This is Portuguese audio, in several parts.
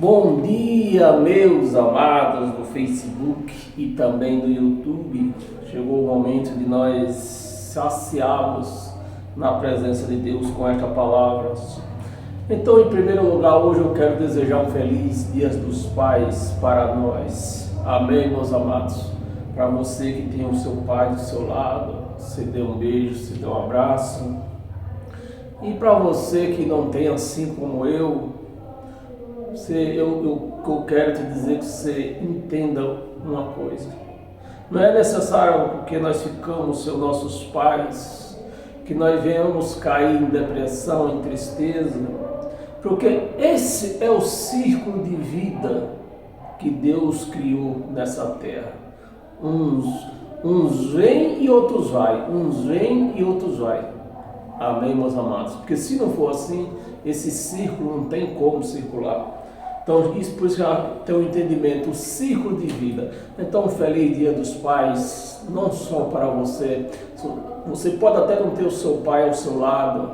Bom dia, meus amados do Facebook e também do YouTube. Chegou o momento de nós saciarmos na presença de Deus com esta palavra. Então, em primeiro lugar, hoje eu quero desejar um feliz Dia dos Pais para nós. Amém, meus amados? Para você que tem o seu pai do seu lado, você dê um beijo, você dê um abraço. E para você que não tem assim como eu quero te dizer que você entenda uma coisa. Não é necessário porque nós ficamos seus nossos pais, que nós venhamos cair em depressão, em tristeza, porque esse é o círculo de vida que Deus criou nessa terra. Uns vêm e outros vai, uns vêm e outros vai. Amém, meus amados? Porque se não for assim, esse círculo não tem como circular. Então, isso por isso já tem um entendimento, o círculo de vida. Então, um feliz Dia dos Pais, não só para você. Você pode até não ter o seu pai ao seu lado,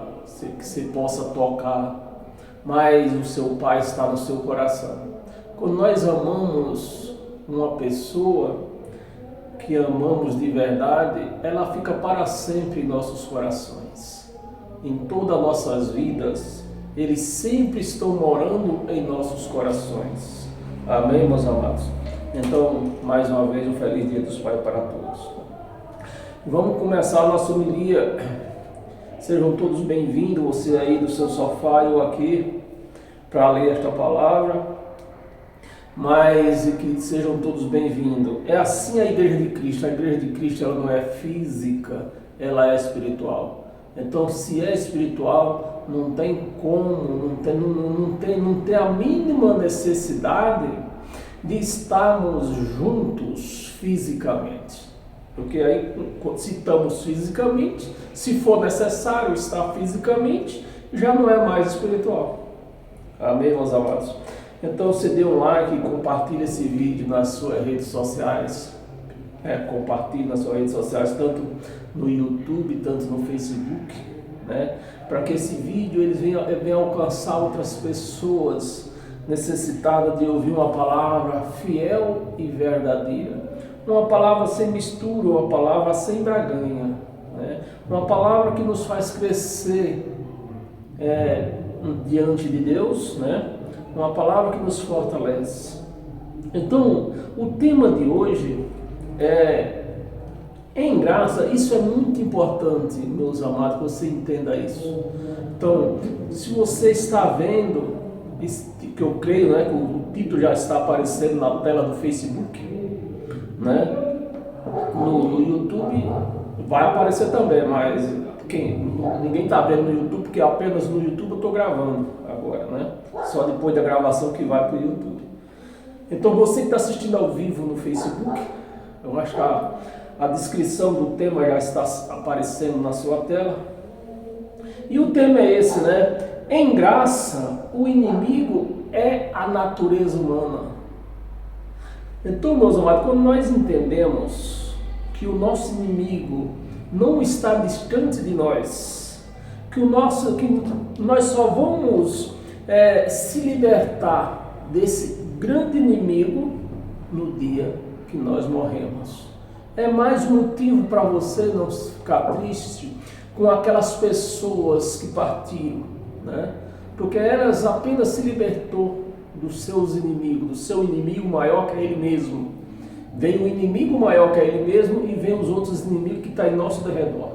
que você possa tocar, mas o seu pai está no seu coração. Quando nós amamos uma pessoa, que amamos de verdade, ela fica para sempre em nossos corações. Em todas as nossas vidas, eles sempre estão morando em nossos corações. Amém, meus amados? Então, mais uma vez, um feliz Dia dos Pais para todos. Vamos começar a nossa homilia. Sejam todos bem-vindos, você aí do seu sofá e eu aqui, para ler esta palavra. Mas que sejam todos bem-vindos. É assim a Igreja de Cristo. A Igreja de Cristo ela não é física, ela é espiritual. Então, se é espiritual, não tem como, não tem a mínima necessidade de estarmos juntos fisicamente. Porque aí, se estamos fisicamente, se for necessário estar fisicamente, já não é mais espiritual. Amém, meus amados? Então, você dê um like e compartilhe esse vídeo nas suas redes sociais. Compartilhe nas suas redes sociais, tanto no YouTube, tanto no Facebook, né? Para que esse vídeo eles venha alcançar outras pessoas necessitadas de ouvir uma palavra fiel e verdadeira. Uma palavra sem mistura, uma palavra sem braganha, né? Uma palavra que nos faz crescer diante de Deus, né? Uma palavra que nos fortalece. Então, o tema de hoje em graça. Isso é muito importante, meus amados, que você entenda isso. Então, se você está vendo, que eu creio, né, que o título já está aparecendo na tela do Facebook, né? No YouTube vai aparecer também, mas ninguém está vendo no YouTube, porque apenas no YouTube eu estou gravando agora, né? Só depois da gravação que vai para o YouTube. Então, você que está assistindo ao vivo no Facebook, eu acho que a descrição do tema já está aparecendo na sua tela. E o tema é esse, né? Em graça, o inimigo é a natureza humana. Então, meus amados, quando nós entendemos que o nosso inimigo não está distante de nós, que nós só vamos se libertar desse grande inimigo no dia que nós morremos. É mais um motivo para você não ficar triste com aquelas pessoas que partiram, né? Porque elas apenas se libertou dos seus inimigos, do seu inimigo maior que é ele mesmo. Vem o inimigo maior que é ele mesmo e vem os outros inimigos que estão em nosso redor.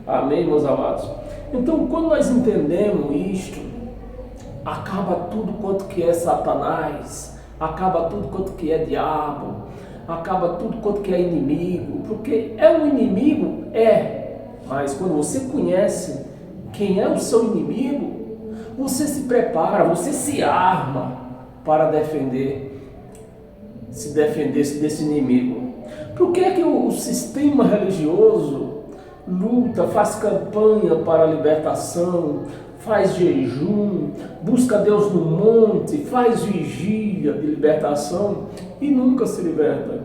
Amém, meus amados? Então, quando nós entendemos isto, acaba tudo quanto que é Satanás, acaba tudo quanto que é diabo, acaba tudo quanto que é inimigo, porque um inimigo, mas quando você conhece quem é o seu inimigo, você se prepara, você se arma para se defender desse inimigo. Por que o sistema religioso luta, faz campanha para a libertação, faz jejum, busca Deus no monte, faz vigília de libertação e nunca se liberta?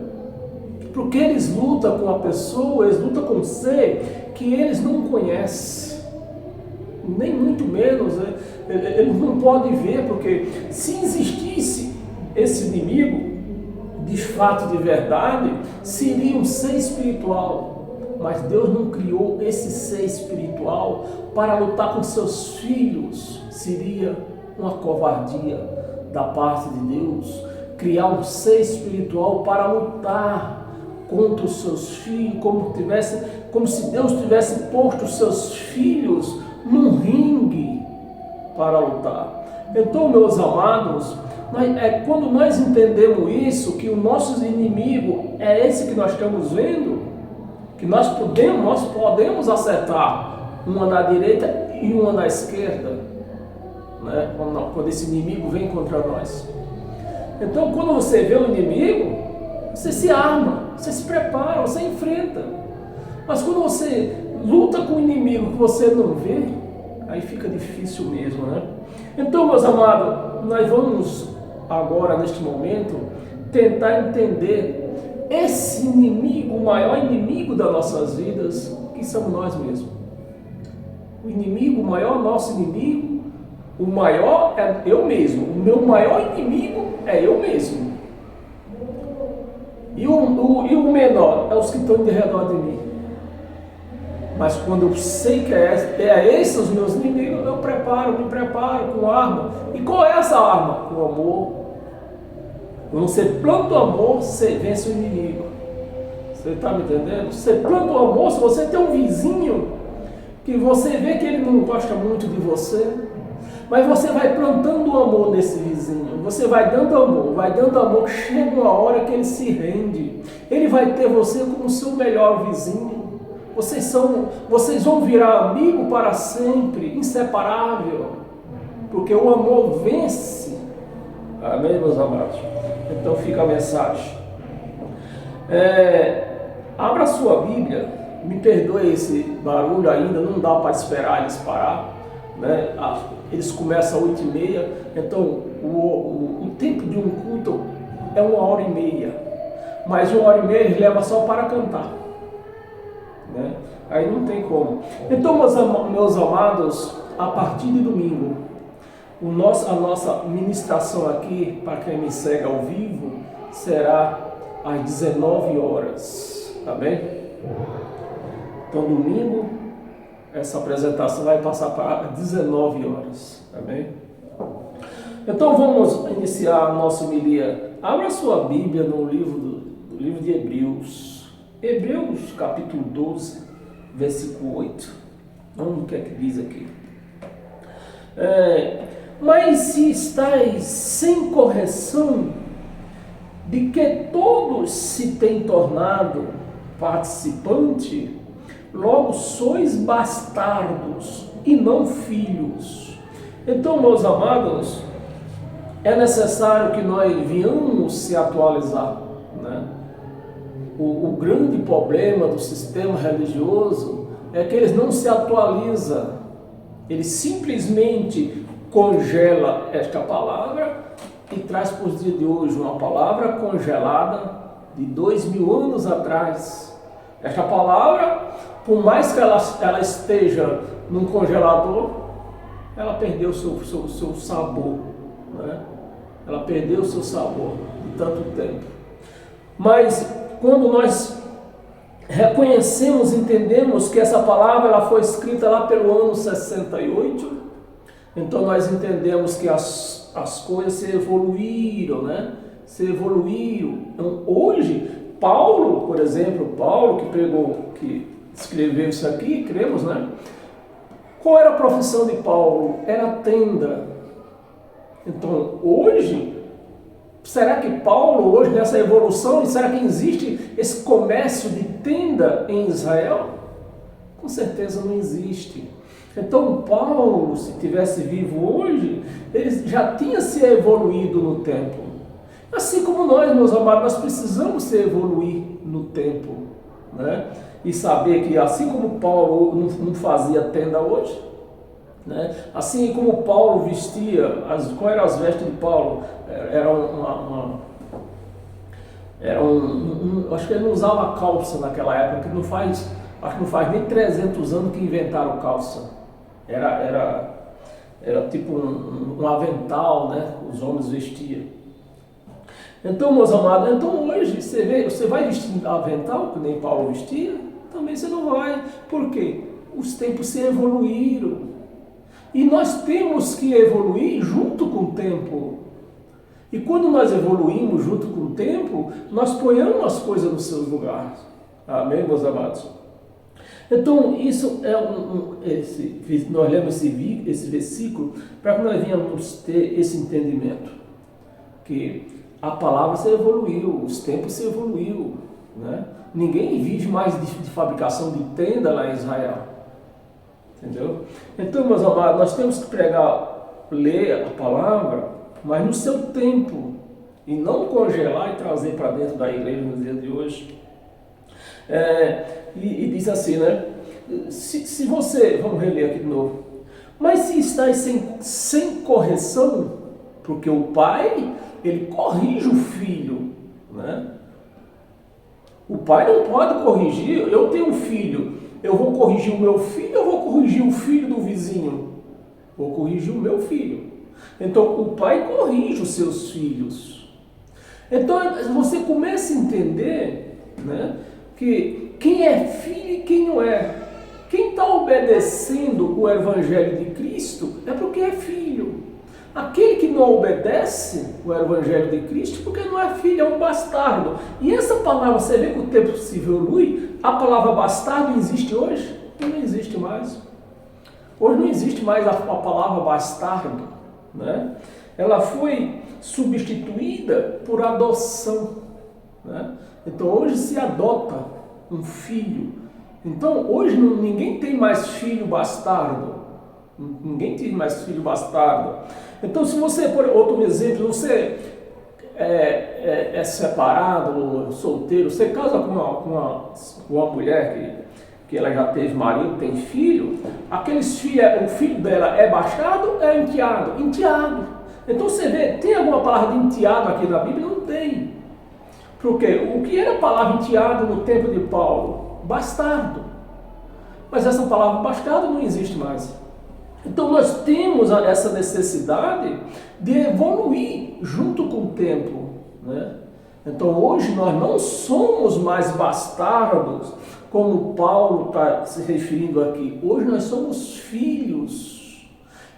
Porque eles lutam com a pessoa, eles lutam com o ser que eles não conhecem, nem muito menos, eles não podem ver, porque se existisse esse inimigo, de fato, de verdade, seria um ser espiritual. Mas Deus não criou esse ser espiritual para lutar com seus filhos. Seria uma covardia da parte de Deus criar um ser espiritual para lutar contra os seus filhos, como se Deus tivesse posto os seus filhos num ringue para lutar. Então, meus amados, quando nós entendemos isso, que o nosso inimigo é esse que nós estamos vendo, que nós podemos acertar uma na direita e uma na esquerda, né? Quando esse inimigo vem contra nós. Então, quando você vê o inimigo, você se arma, você se prepara, você enfrenta. Mas quando você luta com o inimigo que você não vê, aí fica difícil mesmo, né? Então, meus amados, nós vamos agora, neste momento, tentar entender esse inimigo, o maior inimigo das nossas vidas, que somos nós mesmos. O inimigo, o maior nosso inimigo, o maior é eu mesmo. O meu maior inimigo é eu mesmo. E o menor é os que estão de redor de mim. Mas quando eu sei que é esses os meus inimigos, eu me preparo com arma. E qual é essa arma? O amor. Quando você planta o amor, você vence o inimigo. Você está me entendendo? Você planta o amor, se você tem um vizinho que você vê que ele não gosta muito de você, mas você vai plantando o amor nesse vizinho, você vai dando amor, chega uma hora que ele se rende. Ele vai ter você como seu melhor vizinho. Vocês vão virar amigo para sempre, inseparável, porque o amor vence. Amém, meus amados? Então fica a mensagem. Abra sua Bíblia, me perdoe esse barulho ainda, não dá para esperar eles parar, né? Eles começam às 8h30, então o tempo de um culto é 1h30, mas 1h30 eles levam só para cantar, né? Aí não tem como. Então, meus amados, a partir de domingo, a nossa ministração aqui, para quem me segue ao vivo, será às 19 horas, tá bem? Então, domingo, essa apresentação vai passar para 19 horas, tá bem? Então, vamos iniciar a nossa homilia. Abra sua Bíblia no livro de Hebreus. Hebreus, capítulo 12, versículo 8. Vamos ver o que é que diz aqui. Mas se estáis sem correção, de que todos se têm tornado participante, logo sois bastardos e não filhos. Então, meus amados, é necessário que nós venhamos se atualizar, né? O grande problema do sistema religioso é que eles não se atualizam. Ele simplesmente congela esta palavra e traz para os dias de hoje uma palavra congelada de 2000 anos atrás. Esta palavra, por mais que ela esteja num congelador, ela perdeu o seu sabor, né? Ela perdeu o seu sabor de tanto tempo. Mas quando nós reconhecemos, entendemos que essa palavra ela foi escrita lá pelo ano 68, então nós entendemos que as coisas se evoluíram, né? Se evoluíram. Então, hoje, Paulo, por exemplo, que escreveu isso aqui, cremos, né? Qual era a profissão de Paulo? Era tenda. Então, hoje, será que Paulo, hoje nessa evolução, será que existe esse comércio de tenda em Israel? Com certeza não existe. Então, Paulo, se tivesse vivo hoje, ele já tinha se evoluído no tempo. Assim como nós, meus amados, nós precisamos se evoluir no tempo, né? E saber que assim como Paulo não fazia tenda hoje, né? Assim como Paulo vestia, qual eram as vestes de Paulo? Acho que ele não usava calça naquela época, acho que não faz nem 300 anos que inventaram calça. Era tipo um avental, né? Os homens vestiam. Então, meus amados, então hoje você vai vestir avental, que nem Paulo vestia? Também você não vai. Por quê? Os tempos se evoluíram. E nós temos que evoluir junto com o tempo. E quando nós evoluímos junto com o tempo, nós ponhamos as coisas nos seus lugares. Amém, meus amados? Então, isso é nós lemos esse versículo para que nós venhamos ter esse entendimento. Que a palavra se evoluiu, os tempos se evoluiu, né? Ninguém vive mais de fabricação de tenda lá em Israel. Entendeu? Então, meus amados, nós temos que ler a palavra, mas no seu tempo, e não congelar e trazer para dentro da igreja nos dias de hoje. E diz assim, né? Se você, vamos reler aqui de novo, mas se está sem correção, porque o pai, ele corrige o filho, né? O pai não pode corrigir. Eu tenho um filho, eu vou corrigir o meu filho, eu vou corrigir o filho do vizinho? Vou corrigir o meu filho. Então o pai corrige os seus filhos. Então você começa a entender, né, que quem é filho e quem não é. Quem está obedecendo o Evangelho de Cristo é porque é filho. Aquele que não obedece o Evangelho de Cristo porque não é filho, é um bastardo. E essa palavra, você vê que o tempo se evolui, a palavra bastardo existe hoje? Não existe mais. Hoje não existe mais a palavra bastardo, né? Ela foi substituída por adoção, né? Então hoje se adota um filho. Então hoje ninguém tem mais filho bastardo. Ninguém tem mais filho bastardo. Então, se você, por outro exemplo, você é separado ou solteiro, você casa com uma mulher que ela já teve marido, tem filho, o filho dela é bastardo, é enteado? Enteado. Então você vê, tem alguma palavra de enteado aqui na Bíblia? Não tem. Porque o que era a palavra enteado no tempo de Paulo? Bastardo. Mas essa palavra bastardo não existe mais. Então nós temos essa necessidade de evoluir junto com o tempo, né? Então hoje nós não somos mais bastardos, como Paulo está se referindo aqui. Hoje nós somos filhos.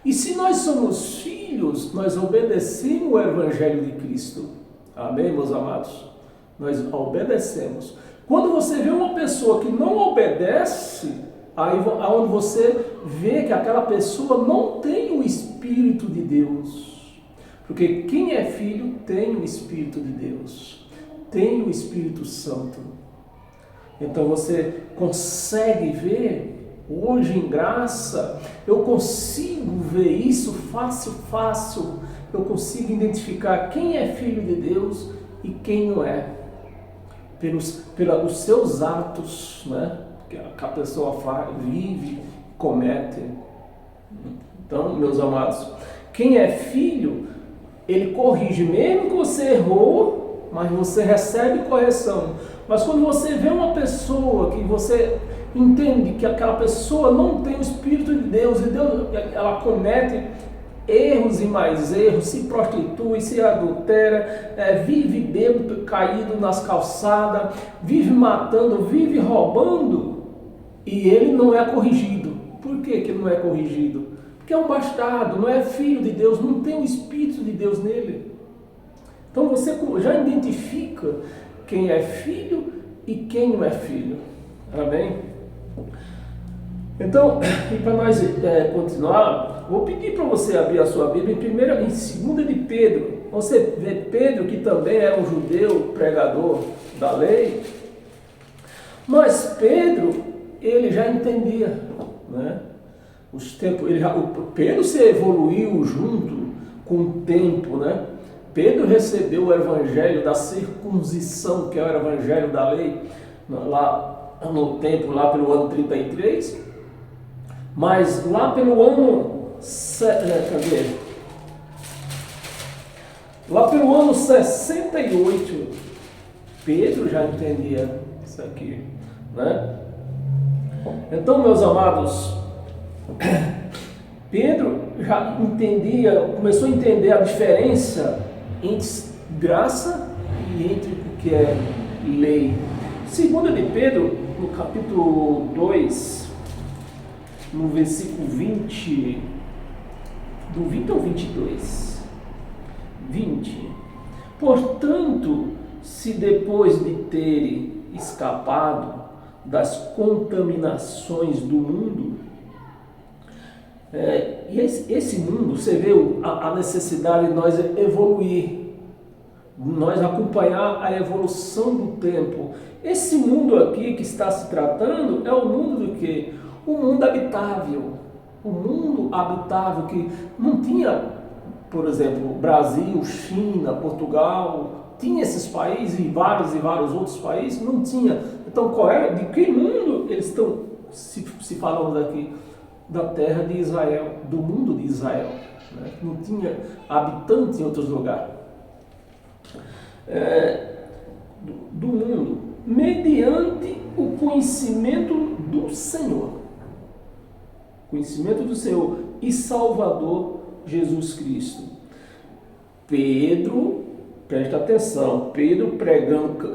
E se nós somos filhos, nós obedecemos o Evangelho de Cristo. Amém, meus amados? Nós obedecemos. Quando você vê uma pessoa que não obedece, aí onde você vê que aquela pessoa não tem o Espírito de Deus. Porque quem é filho tem o Espírito de Deus, tem o Espírito Santo. Então você consegue ver, hoje em graça, eu consigo ver isso fácil. Eu consigo identificar quem é filho de Deus e quem não é. Pelos seus atos, né? Que a pessoa vive, comete. Então, meus amados, quem é filho, ele corrige, mesmo que você errou, mas você recebe correção. Mas quando você vê uma pessoa que você entende que aquela pessoa não tem o Espírito de Deus, e ela comete erros e mais erros, se prostitui, se adultera, vive bêbado, caído nas calçadas, vive matando, vive roubando, e ele não é corrigido. Por que ele não é corrigido? Porque é um bastardo, não é filho de Deus, não tem o Espírito de Deus nele. Então você já identifica quem é filho e quem não é filho. Amém? Então, e para nós continuar, vou pedir para você abrir a sua Bíblia em 2 de Pedro. Você vê Pedro, que também era um judeu pregador da lei, mas Pedro, ele já entendia, né? Pedro se evoluiu junto com o tempo, né? Pedro recebeu o evangelho da circuncisão, que é o evangelho da lei, lá no tempo, lá pelo ano 33, mas lá pelo ano, lá pelo ano 68, Pedro já entendia isso aqui, né? Então, meus amados, Pedro já entendia, começou a entender a diferença entre graça e entre o que é lei. Segunda de Pedro, no capítulo 2, no versículo 20, do 20 ao 22, 20. Portanto, se depois de terem escapado das contaminações do mundo, e esse mundo, você vê a necessidade de nós evoluir, nós acompanhar a evolução do tempo. Esse mundo aqui que está se tratando é o mundo do quê? O mundo habitável. O mundo habitável que não tinha, por exemplo, Brasil, China, Portugal, tinha esses países e vários outros países, não tinha. Então, qual era? De que mundo eles estão se falando aqui? Da terra de Israel, do mundo de Israel, né? Não tinha habitantes em outros lugares. Do mundo, mediante o conhecimento do Senhor. Conhecimento do Senhor e Salvador Jesus Cristo. Pedro, presta atenção, Pedro pregando,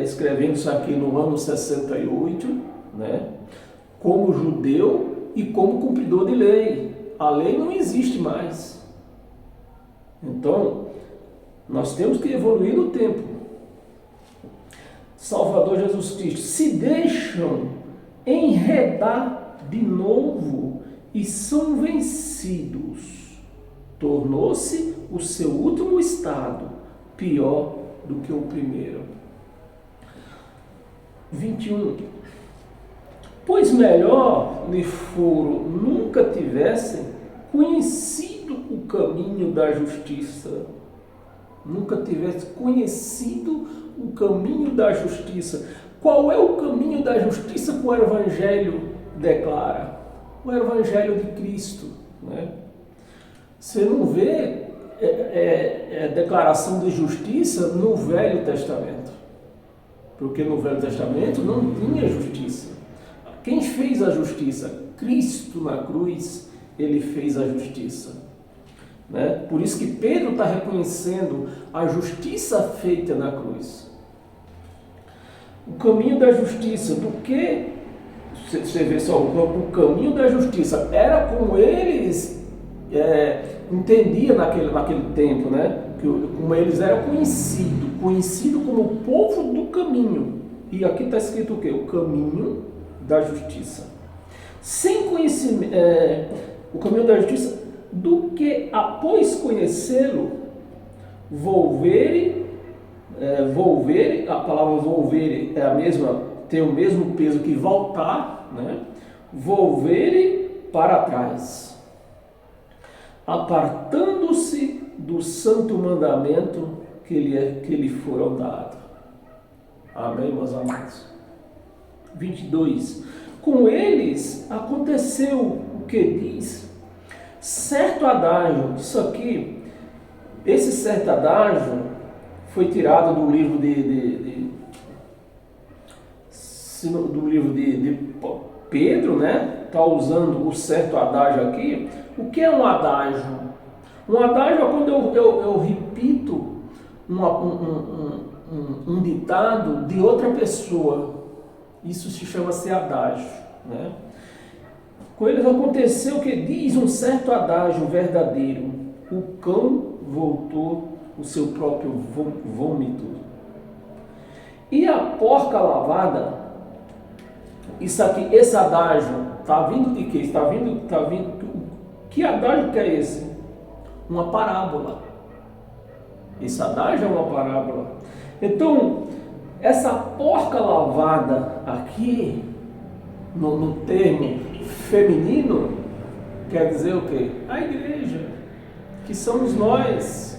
escrevendo isso aqui no ano 68, né? Como judeu e como cumpridor de lei. A lei não existe mais. Então, nós temos que evoluir no tempo. Salvador Jesus Cristo, se deixam enredar de novo e são vencidos. Tornou-se o seu último estado pior do que o primeiro. 21. Pois melhor lhe foro nunca tivessem conhecido o caminho da justiça. Nunca tivesse conhecido o caminho da justiça. Qual é o caminho da justiça que o Evangelho declara? O Evangelho de Cristo, né? Você não vê declaração de justiça no Velho Testamento. Porque no Velho Testamento não tinha justiça. Quem fez a justiça? Cristo na cruz, ele fez a justiça. Né? Por isso que Pedro está reconhecendo a justiça feita na cruz. O caminho da justiça, do que você vê só, o caminho da justiça era como eles entendiam naquele tempo, né? Como eles eram conhecido como o povo do caminho. E aqui está escrito o quê? O caminho da justiça. Sem conhecimento, o caminho da justiça, do que após conhecê-lo, volvere, a palavra volvere é a mesma, tem o mesmo peso que voltar, né? Volvere para trás, apartando-se do santo mandamento que lhe foram dado. Amém, meus amados? 22. Com eles aconteceu o que diz certo adágio. Isso aqui, esse certo adágio foi tirado do livro de Pedro, né? Está usando o certo adágio aqui. O que é um adágio? Um adágio é quando eu repito um ditado de outra pessoa. Isso se chama-se adágio, né? Com eles aconteceu que diz um certo adágio verdadeiro: o cão voltou o seu próprio vômito. E a porca lavada, isso aqui, esse adágio, está vindo de quê? Está vindo, que adágio que é esse? Uma parábola. Esse adágio é uma parábola. Então, essa porca lavada aqui, no termo feminino, quer dizer o quê? A igreja, que somos nós.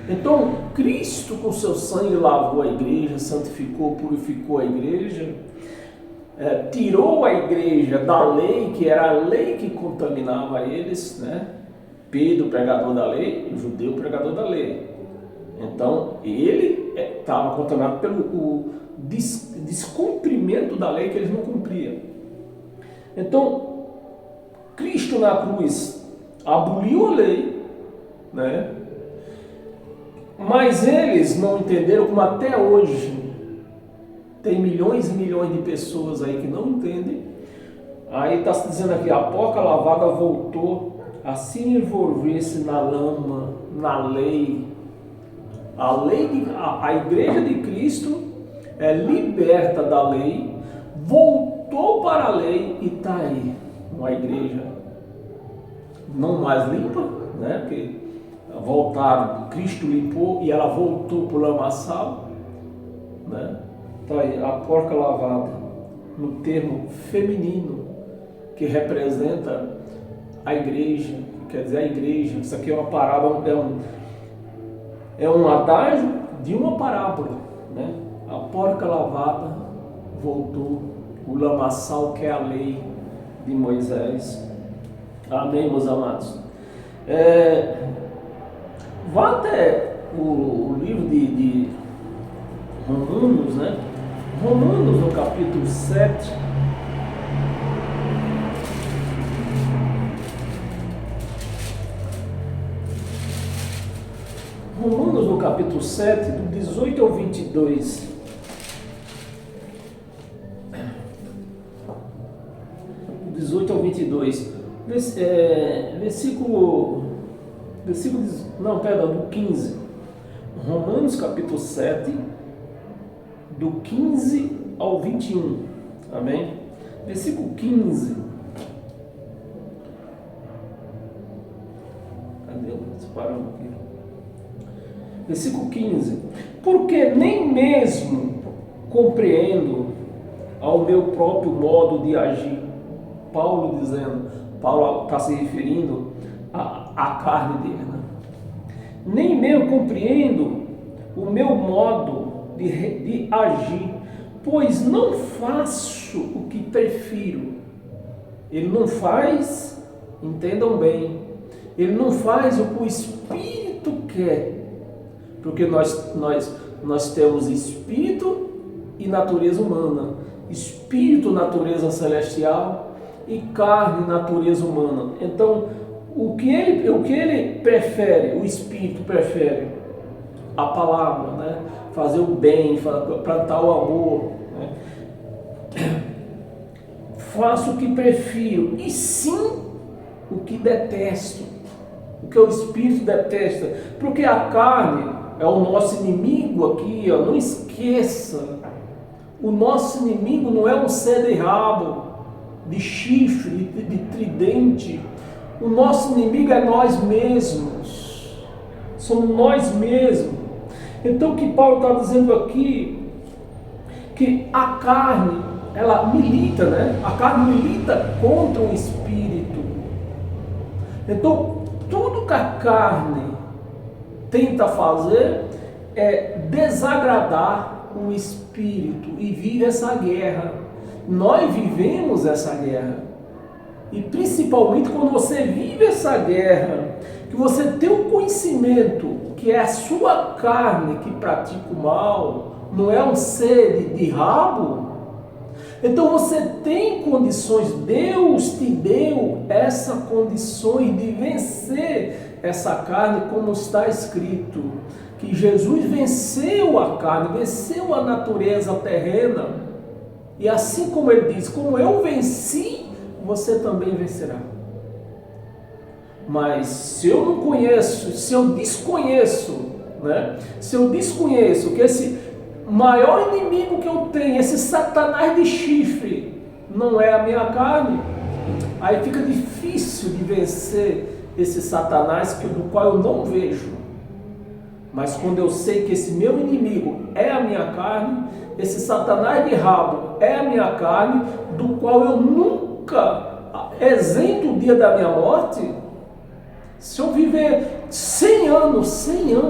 Então, Cristo com seu sangue lavou a igreja, santificou, purificou a igreja, tirou a igreja da lei, que era a lei que contaminava eles, né? Pedro, pregador da lei, o judeu, pregador da lei. Então, ele estava contaminado pelo descumprimento da lei que eles não cumpriam. Então, Cristo na cruz aboliu a lei, né? Mas eles não entenderam, como até hoje tem milhões e milhões de pessoas aí que não entendem. Aí está se dizendo aqui, a porca lavada voltou a se envolver-se na lama, na lei. A igreja de Cristo é liberta da lei, voltou para a lei e está aí, uma igreja não mais limpa, né? Porque voltaram, Cristo limpou e ela voltou para o lamaçal, né? Está aí, a porca lavada, no termo feminino, que representa a igreja, quer dizer, a igreja. Isso aqui é uma parábola, é um adágio de uma parábola, né? A porca lavada voltou, o lamaçal que é a lei de Moisés. Amém, meus amados? Vá até o livro de Romanos, né? Romanos, no capítulo 7. Romanos, no capítulo 7, do 18 ao 22. Do 18 ao 22. Do 15. Romanos, capítulo 7, do 15 ao 21. Amém? Versículo 15. Cadê? Paramos aqui. Versículo 15. Porque nem mesmo compreendo ao meu próprio modo de agir. Paulo está se referindo à carne dele, né? Nem mesmo compreendo o meu modo de agir, pois não faço o que prefiro. Ele não faz, entendam bem, ele não faz o que o Espírito quer, porque nós temos Espírito e natureza humana, Espírito, natureza celestial, e carne, natureza humana. Então, o que ele prefere, o Espírito prefere a palavra, né? Fazer o bem, plantar o amor, né? Faço o que prefiro, e sim o que detesto, o que o Espírito detesta, porque a carne é o nosso inimigo aqui, ó. Não esqueça, o nosso inimigo não é um ser de rabo, de chifre, de tridente. O nosso inimigo é nós mesmos, somos nós mesmos. Então o que Paulo está dizendo aqui, que a carne, ela milita, né? A carne milita contra o Espírito. Então tudo que a carne tenta fazer é desagradar o Espírito, e vive essa guerra. Nós vivemos essa guerra, e principalmente quando você vive essa guerra, que você tem o conhecimento que é a sua carne que pratica o mal, não é um ser de rabo. Então você tem condições, Deus te deu essa condições de vencer essa carne, como está escrito, que Jesus venceu a carne, venceu a natureza terrena. E assim como ele diz, como eu venci, você também vencerá. Mas se eu não conheço, se eu desconheço, né? Se eu desconheço que esse maior inimigo que eu tenho, esse Satanás de chifre, não é a minha carne, aí fica difícil de vencer esse Satanás do qual eu não vejo. Mas quando eu sei que esse meu inimigo é a minha carne, esse Satanás de rabo é a minha carne, do qual eu nunca exento o dia da minha morte. Se eu viver 100 anos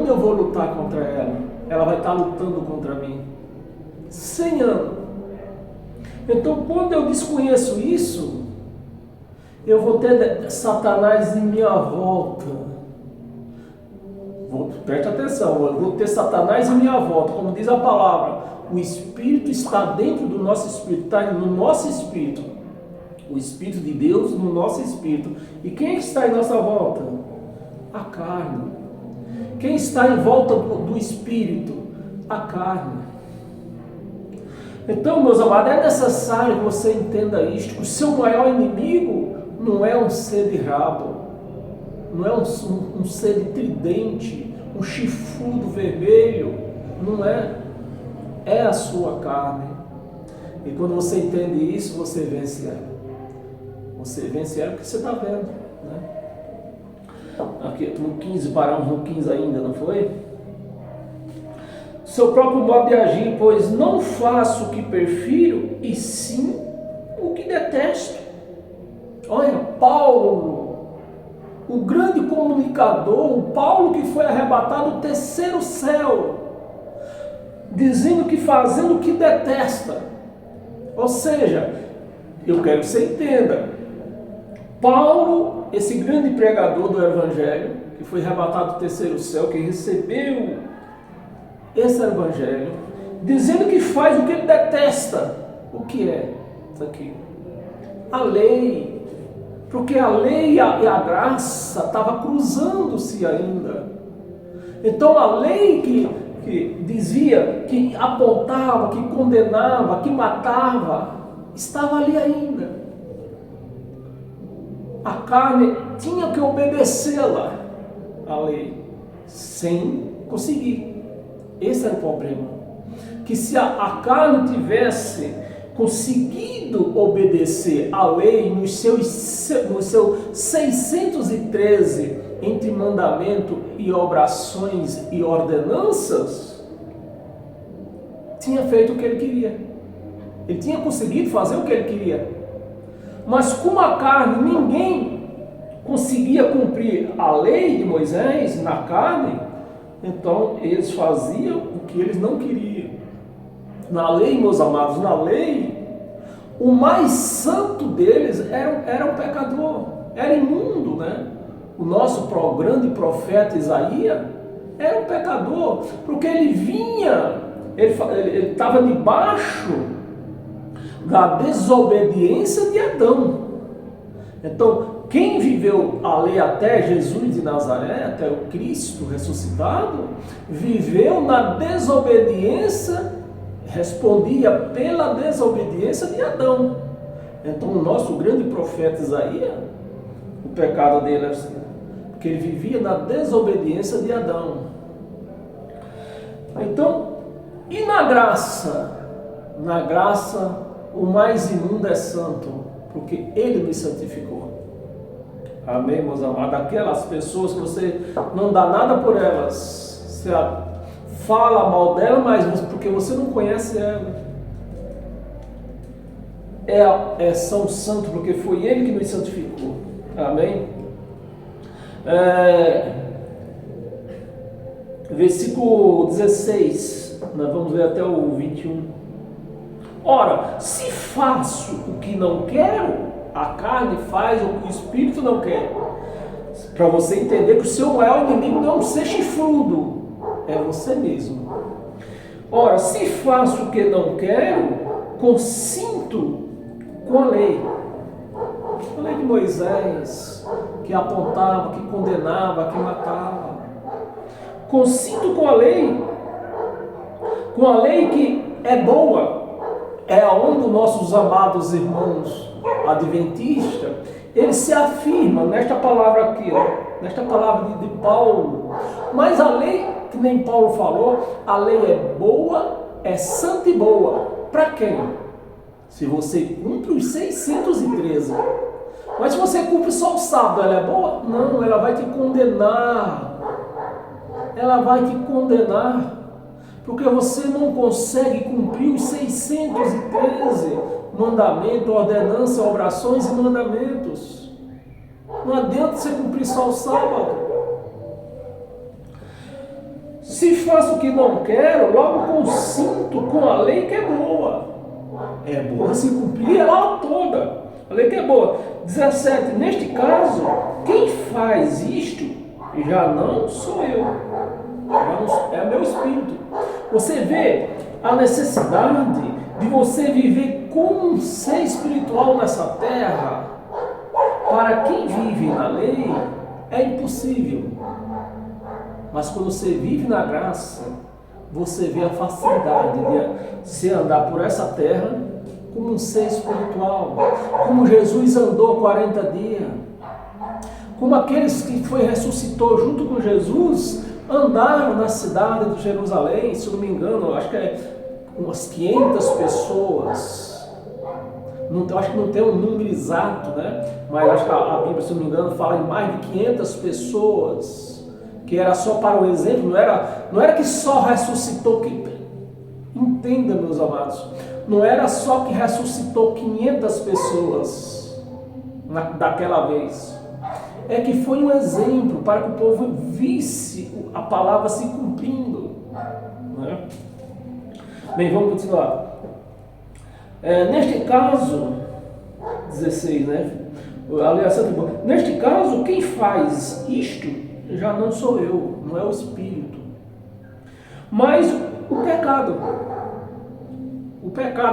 eu vou lutar contra ela. Ela vai estar lutando contra mim. 100 anos. Então, quando eu desconheço isso, eu vou ter Satanás em minha volta. Preste atenção, eu vou ter Satanás em minha volta, como diz a palavra. O Espírito está dentro do nosso Espírito, está no nosso Espírito. O Espírito de Deus no nosso Espírito. E quem está em nossa volta? A carne. Quem está em volta do Espírito? A carne. Então, meus amados, é necessário que você entenda isto. O seu maior inimigo não é um ser de rabo, não é um ser de tridente, um chifrudo vermelho, não é. É a sua carne. E quando você entende isso, você vence ela. Você vence ela porque você está vendo, né? Aqui no 15, paramos no 15 ainda, não foi? Seu próprio modo de agir, pois não faço o que prefiro, e sim o que detesto. Olha, Paulo, o grande comunicador, o Paulo que foi arrebatado do terceiro céu, dizendo que fazendo o que detesta. Ou seja, eu quero que você entenda, Paulo, esse grande pregador do Evangelho, que foi arrebatado do terceiro céu, que recebeu esse Evangelho, dizendo que faz o que ele detesta. O que é isso aqui? A lei. Porque a lei e a graça estavam cruzando-se ainda. Então a lei que dizia, que apontava, que condenava, que matava, estava ali ainda. A carne tinha que obedecê-la, a lei, sem conseguir. Esse era o problema. Que se a carne tivesse conseguido obedecer a lei nos seus 613 entre mandamento e obrações e ordenanças, tinha feito o que ele queria. Ele tinha conseguido fazer o que ele queria. Mas como a carne, ninguém conseguia cumprir a lei de Moisés na carne, então eles faziam o que eles não queriam. Na lei, meus amados, na lei, o mais santo deles era um pecador, era imundo, né? O nosso grande profeta Isaías era um pecador, porque ele vinha, ele estava debaixo da desobediência de Adão. Então, quem viveu a lei até Jesus de Nazaré, até o Cristo ressuscitado, viveu na desobediência, respondia pela desobediência de Adão. Então, o nosso grande profeta Isaías, o pecado dele era assim, porque ele vivia na desobediência de Adão. Então, e na graça? Na graça, o mais imundo é santo, porque ele nos santificou. Amém, meus amados? Aquelas pessoas que você não dá nada por elas, você fala mal dela, mas porque você não conhece ela. São santos, porque foi ele que nos santificou. Amém? Versículo 16, nós vamos ver até o 21. Ora, se faço o que não quero, a carne faz o que o Espírito não quer. Para você entender que o seu maior inimigo não é um ser chifrudo, é você mesmo. Ora, se faço o que não quero, consinto com a lei. A lei de Moisés, que apontava, que condenava, que matava. Consinto com a lei que é boa. É onde nossos amados irmãos adventistas, eles se afirmam nesta palavra aqui, nesta palavra de Paulo. Mas a lei, que nem Paulo falou, a lei é boa, é santa e boa. Para quem? Se você cumpre os 613. Mas se você cumpre só o sábado, ela é boa? Não, ela vai te condenar. Ela vai te condenar. Porque você não consegue cumprir os 613 mandamentos, ordenanças, orações e mandamentos. Não adianta você cumprir só o sábado. Se faço o que não quero, logo consinto com a lei que é boa. É boa se cumprir ela toda. A lei que é boa. 17. Neste caso, quem faz isto já não sou eu. É meu espírito. Você vê a necessidade de você viver como um ser espiritual nessa terra. Para quem vive na lei, é impossível. Mas quando você vive na graça, você vê a facilidade de se andar por essa terra como um ser espiritual, como Jesus andou 40 dias, como aqueles que ressuscitou junto com Jesus andaram na cidade de Jerusalém, se não me engano, acho que é umas 500 pessoas. Não, acho que não tem um número exato, né? Mas acho que a Bíblia, se não me engano, fala em mais de 500 pessoas, que era só para o exemplo, não era que só ressuscitou, entenda, meus amados, não era só que ressuscitou 500 pessoas daquela vez, é que foi um exemplo para que o povo visse a palavra se cumprindo, né? Bem, vamos continuar. Neste caso, 16, né? Aliás, neste caso, quem faz isto já não sou eu, não é o Espírito, mas o pecado,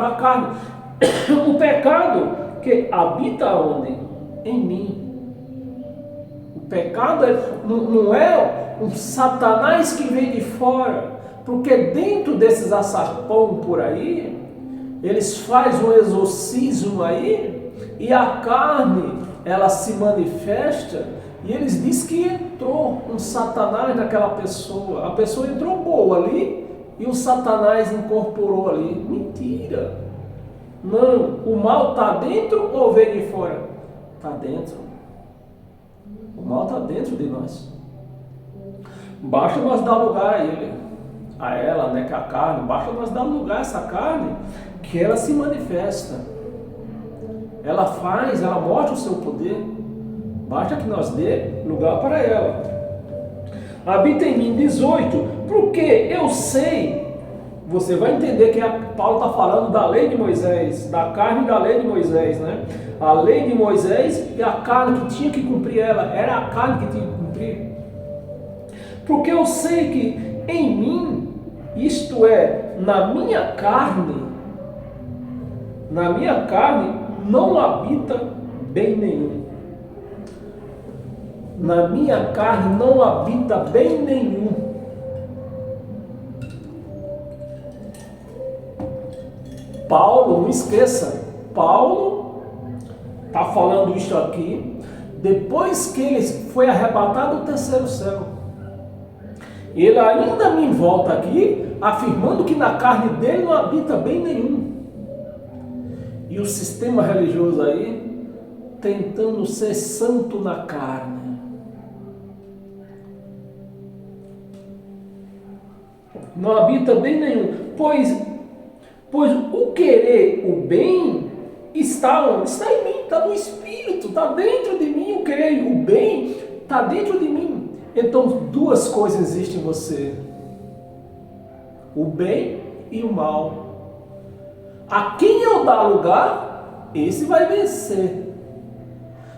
a carne, o pecado que habita onde? Em mim. O pecado não é um Satanás que vem de fora, porque dentro desses açapão por aí, eles fazem um exorcismo aí, e a carne, ela se manifesta, e eles dizem que entrou um Satanás naquela pessoa. A pessoa entrou boa ali, e o Satanás incorporou ali. Mentira! Não, o mal está dentro ou vem de fora? Está dentro. O mal está dentro de nós. Basta nós dar lugar a ele, a ela, né, que é a carne. Basta nós dar lugar a essa carne, que ela se manifesta. Ela mostra o seu poder. Basta que nós dê lugar para ela. Habita em mim, 18. Porque eu sei, você vai entender que Paulo está falando da lei de Moisés, da carne da lei de Moisés, né? A lei de Moisés e a carne que tinha que cumprir ela, era a carne que tinha que cumprir. Porque eu sei que em mim, isto é, na minha carne não habita bem nenhum. Na minha carne não habita bem nenhum. Paulo, não esqueça, Paulo está falando isso aqui depois que ele foi arrebatado do terceiro céu. Ele ainda me volta aqui afirmando que na carne dele não habita bem nenhum. E o sistema religioso aí tentando ser santo na carne. Não habita bem nenhum, pois o querer o bem está onde? Está em mim, está no Espírito, está dentro de mim. O querer o bem está dentro de mim. Então, duas coisas existem em você: o bem e o mal. A quem eu dar lugar, esse vai vencer.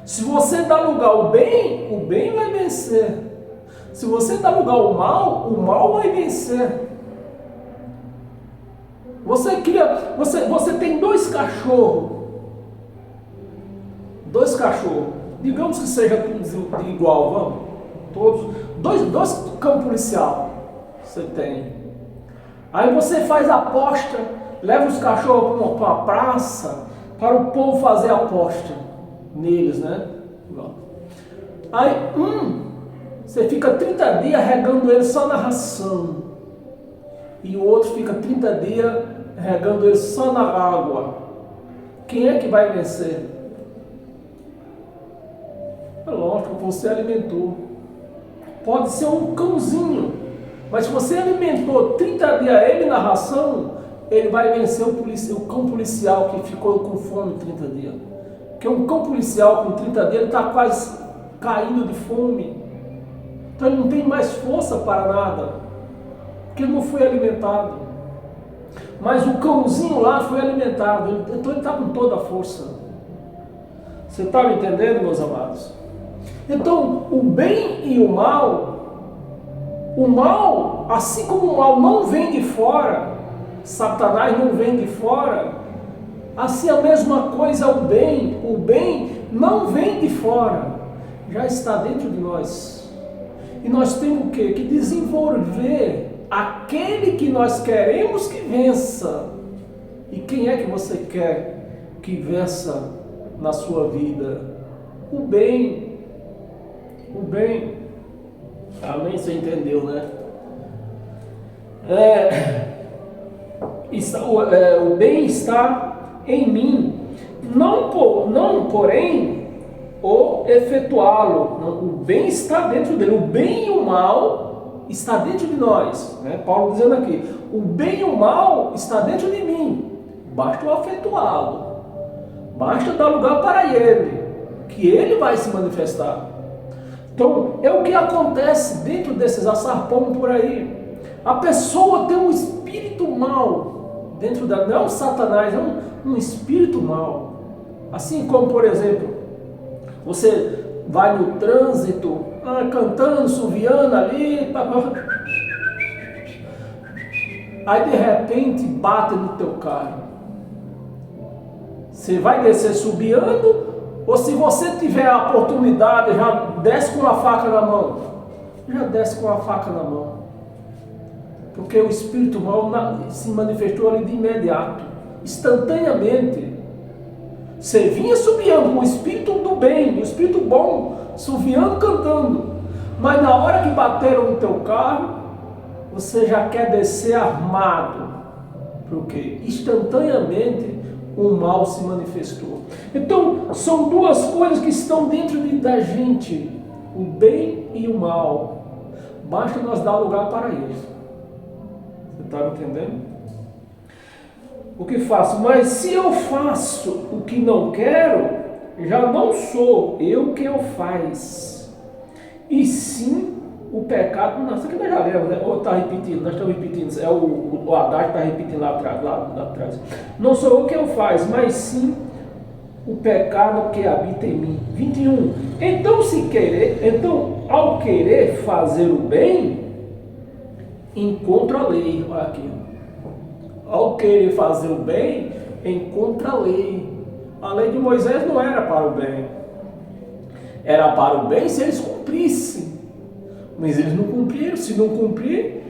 Se você dá lugar ao bem, o bem vai vencer. Se você dá lugar ao mal, o mal vai vencer. Você tem dois cachorros. Digamos que seja tudo igual, vamos. Todos. Dois cães policial. Você tem. Aí você faz aposta, leva os cachorros para uma praça, para o povo fazer aposta neles, né? Aí você fica 30 dias regando ele só na ração. E o outro fica 30 dias regando ele só na água. Quem é que vai vencer? É lógico, você alimentou. Pode ser um cãozinho, mas se você alimentou 30 dias ele na ração, ele vai vencer o cão policial que ficou com fome 30 dias. Porque um cão policial com 30 dias, ele está quase caindo de fome. Então ele não tem mais força para nada, porque ele não foi alimentado. Mas o cãozinho lá foi alimentado, então ele está com toda a força. Você está me entendendo, meus amados? Então, o bem e o mal, assim como o mal não vem de fora, Satanás não vem de fora, assim a mesma coisa o bem não vem de fora, já está dentro de nós. E nós temos o quê? Que desenvolver aquele que nós queremos que vença. E quem é que você quer que vença na sua vida? O bem. O bem. Amém? Você entendeu, né? O bem está em mim. Não porém, o efetuá-lo. O bem está dentro dele. O bem e o mal está dentro de nós. Né? Paulo dizendo aqui, o bem e o mal está dentro de mim. Basta o efetuá-lo. Basta dar lugar para ele, que ele vai se manifestar. Então, é o que acontece dentro desses açarpão por aí. A pessoa tem um espírito mau dentro dela. Não é um satanás, é um espírito mau. Assim como, por exemplo, você vai no trânsito, cantando, suviando ali, aí de repente bate no teu carro. Você vai descer subiando, ou se você tiver a oportunidade, já desce com a faca na mão. Já desce com a faca na mão. Porque o espírito mau se manifestou ali de imediato, instantaneamente. Você vinha subiando com o espírito do bem, o espírito bom, subiando, cantando. Mas na hora que bateram no teu carro, você já quer descer armado. Porque instantaneamente o mal se manifestou. Então, são duas coisas que estão dentro da gente: o bem e o mal. Basta nós dar lugar para eles. Você está me entendendo? O que faço? Mas se eu faço o que não quero, já não sou eu que o faz, e sim o pecado. Não, isso aqui nós já lemos, né? Ou está repetindo, nós estamos repetindo. O Haddad está repetindo lá atrás. Não sou eu que o faz, mas sim o pecado que habita em mim. 21. Então, ao querer fazer o bem, encontro a lei. Olha aqui. Ao querer fazer o bem, encontra a lei. A lei de Moisés não era para o bem. Era para o bem se eles cumprissem. Mas eles não cumpriram. Se não cumprir,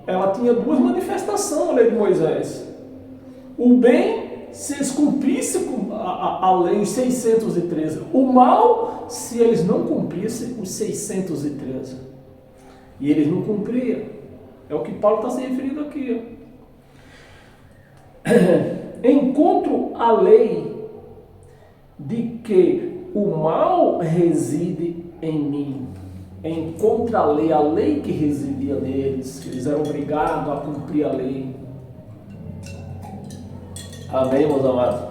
ela tinha duas manifestações, a lei de Moisés. O bem, se eles cumprissem a lei, os 613. O mal, se eles não cumprissem os 613. E eles não cumpriam. É o que Paulo está se referindo aqui. Encontro a lei de que o mal reside em mim. Encontra a lei que residia neles. Eles eram obrigados a cumprir a lei. Amém, meus amados?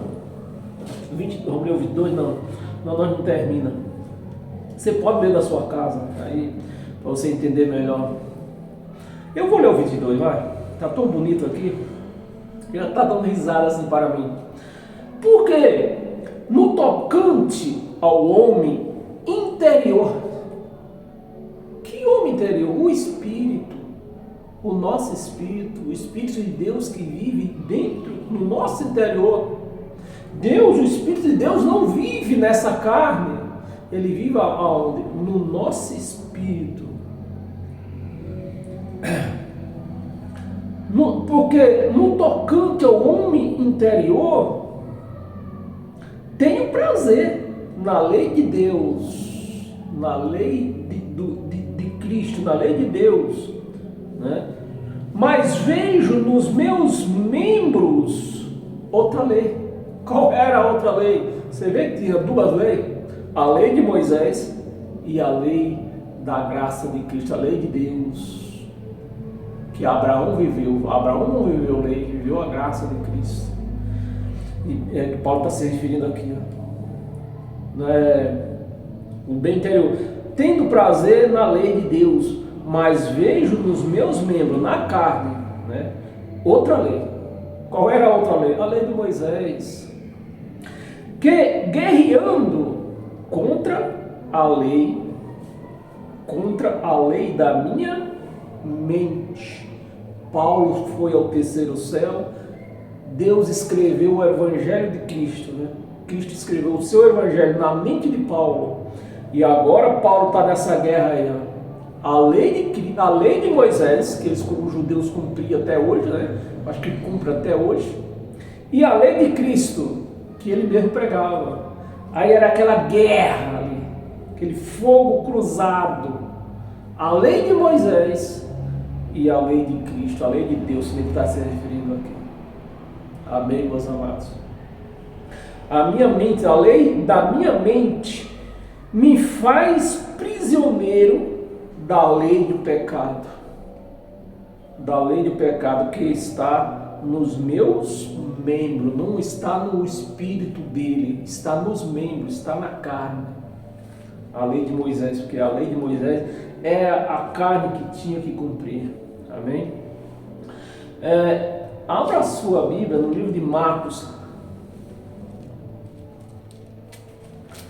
Vamos ler o 22? Não, nós não termina. Você pode ler da sua casa, aí, para você entender melhor. Eu vou ler o 22, vai. Está tão bonito aqui. Já está dando risada assim para mim. Porque no tocante ao homem interior, que homem interior? O Espírito, o nosso Espírito, o Espírito de Deus que vive dentro, no nosso interior. Deus, o Espírito de Deus não vive nessa carne, ele vive aonde? No nosso Espírito. Porque no tocante ao homem interior, tenho prazer na lei de Deus, na lei de Cristo, na lei de Deus, né? Mas vejo nos meus membros outra lei. Qual era a outra lei? Você vê que tinha duas leis: a lei de Moisés e a lei da graça de Cristo, a lei de Deus. Que Abraão viveu. Abraão não viveu lei, viveu a graça de Cristo. E é que Paulo está se referindo aqui. O bem interior. Tendo prazer na lei de Deus, mas vejo nos meus membros, na carne, né, outra lei. Qual era a outra lei? A lei de Moisés. Que guerreando contra a lei da minha mente. Paulo foi ao terceiro céu. Deus escreveu o evangelho de Cristo, né? Cristo escreveu o seu evangelho na mente de Paulo. E agora Paulo está nessa guerra aí, ó. A lei de Moisés, que os judeus cumpriam até hoje, né? Acho que cumpre até hoje. E a lei de Cristo, que ele mesmo pregava. Aí era aquela guerra ali, aquele fogo cruzado. A lei de Moisés e a lei de Cristo, a lei de Deus, que ele está se referindo aqui. Amém, meus amados? A minha mente, a lei da minha mente me faz prisioneiro da lei do pecado. Da lei do pecado que está nos meus membros, não está no espírito dele, está nos membros, está na carne. A lei de Moisés, porque a lei de Moisés é a carne que tinha que cumprir. Amém? Abra a sua Bíblia no livro de Marcos.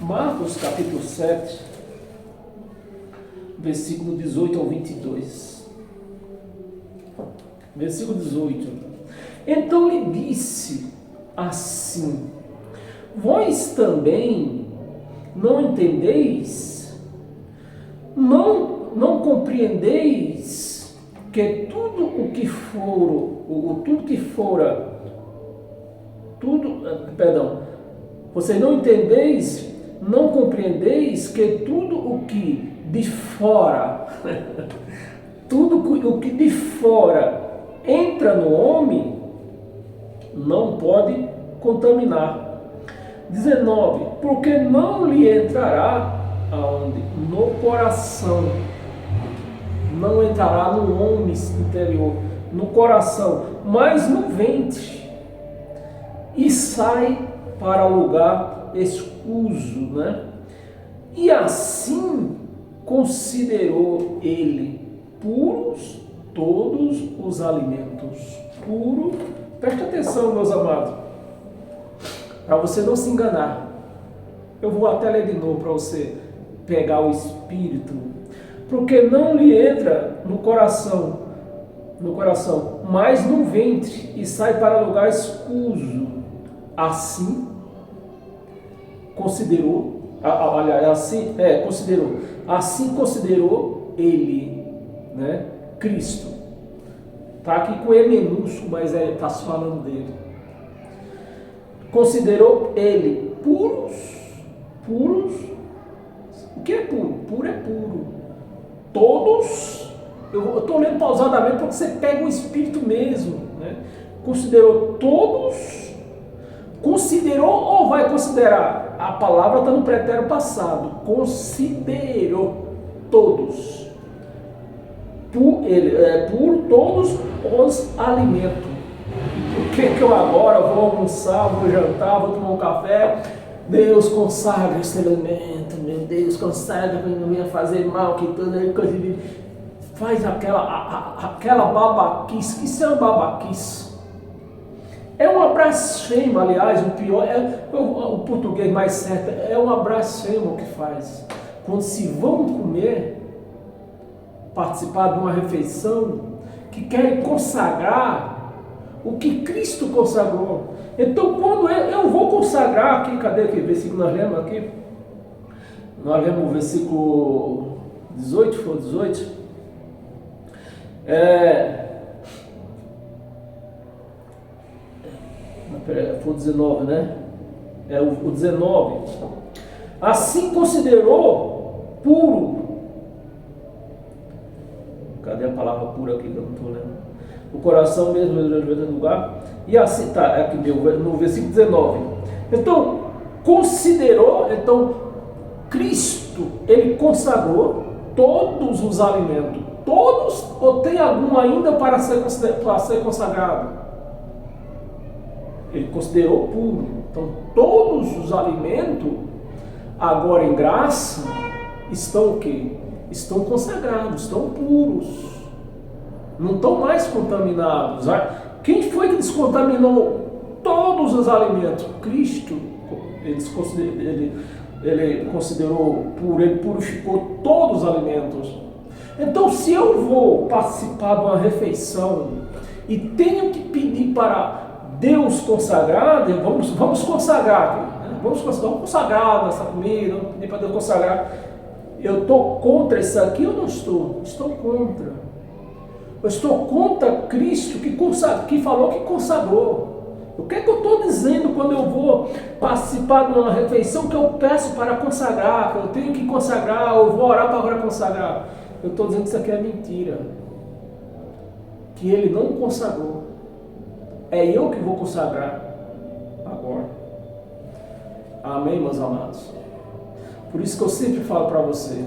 Marcos capítulo 7, versículo 18 ao 22. Versículo 18. Então lhe disse assim: vós também não entendeis? Não compreendeis que vocês não entendeis, não compreendeis que tudo o que de fora, tudo o que de fora entra no homem, não pode contaminar. 19, porque não lhe entrará aonde? No coração. Não entrará no homem interior, no coração, mas no ventre, e sai para lugar escuso, né? E assim considerou ele puros todos os alimentos. Puro, preste atenção, meus amados, para você não se enganar. Eu vou até ler de novo para você pegar o espírito. Porque não lhe entra no coração, mas no ventre, e sai para lugar escuso. Assim considerou, assim considerou ele, né? Cristo. Está aqui com E minúsculo, mas está falando dele. Considerou ele puros. O que é puro? Puro é puro. Todos, eu estou lendo pausadamente para que você pegue o espírito mesmo, né? Considerou todos, considerou ou vai considerar? A palavra está no pretérito passado. Considerou todos. Por todos os alimentos. Por que eu agora vou almoçar, vou jantar, vou tomar um café? Deus consagra esse alimento, meu Deus, consagra para não venha fazer mal, que toda coisa faz aquela babaquice. Isso é uma babaquice. É uma blasfema, aliás, o pior, o português mais certo, é uma blasfema o que faz. Quando se vão comer, participar de uma refeição, que querem consagrar o que Cristo consagrou. Então, quando eu vou consagrar aqui, cadê aquele versículo nós lemos aqui? Nós lemos o versículo 18, foi o 18? Foi o 19, né? O 19. Assim considerou puro. Cadê a palavra pura aqui que eu não estou lendo? O coração mesmo no lugar. E assim está aqui no versículo 19. Então, considerou, Cristo, ele consagrou todos os alimentos. Todos, ou tem algum ainda para ser consagrado? Ele considerou puro. Então, todos os alimentos, agora em graça, estão o quê? Estão consagrados, estão puros. Não estão mais contaminados. Quem foi que descontaminou todos os alimentos? Cristo. Ele considerou puro, ele purificou todos os alimentos. Então, se eu vou participar de uma refeição e tenho que pedir para Deus consagrar, vamos consagrar, né? Vamos consagrar nossa comida, vamos pedir para Deus consagrar. Eu estou contra isso aqui ou não estou? Estou contra. Eu estou contra Cristo que falou que consagrou. O que é que eu estou dizendo quando eu vou participar de uma refeição que eu peço para consagrar, que eu tenho que consagrar, ou vou orar para consagrar? Eu estou dizendo que isso aqui é mentira. Que ele não consagrou. É eu que vou consagrar agora. Amém, meus amados? Por isso que eu sempre falo para você.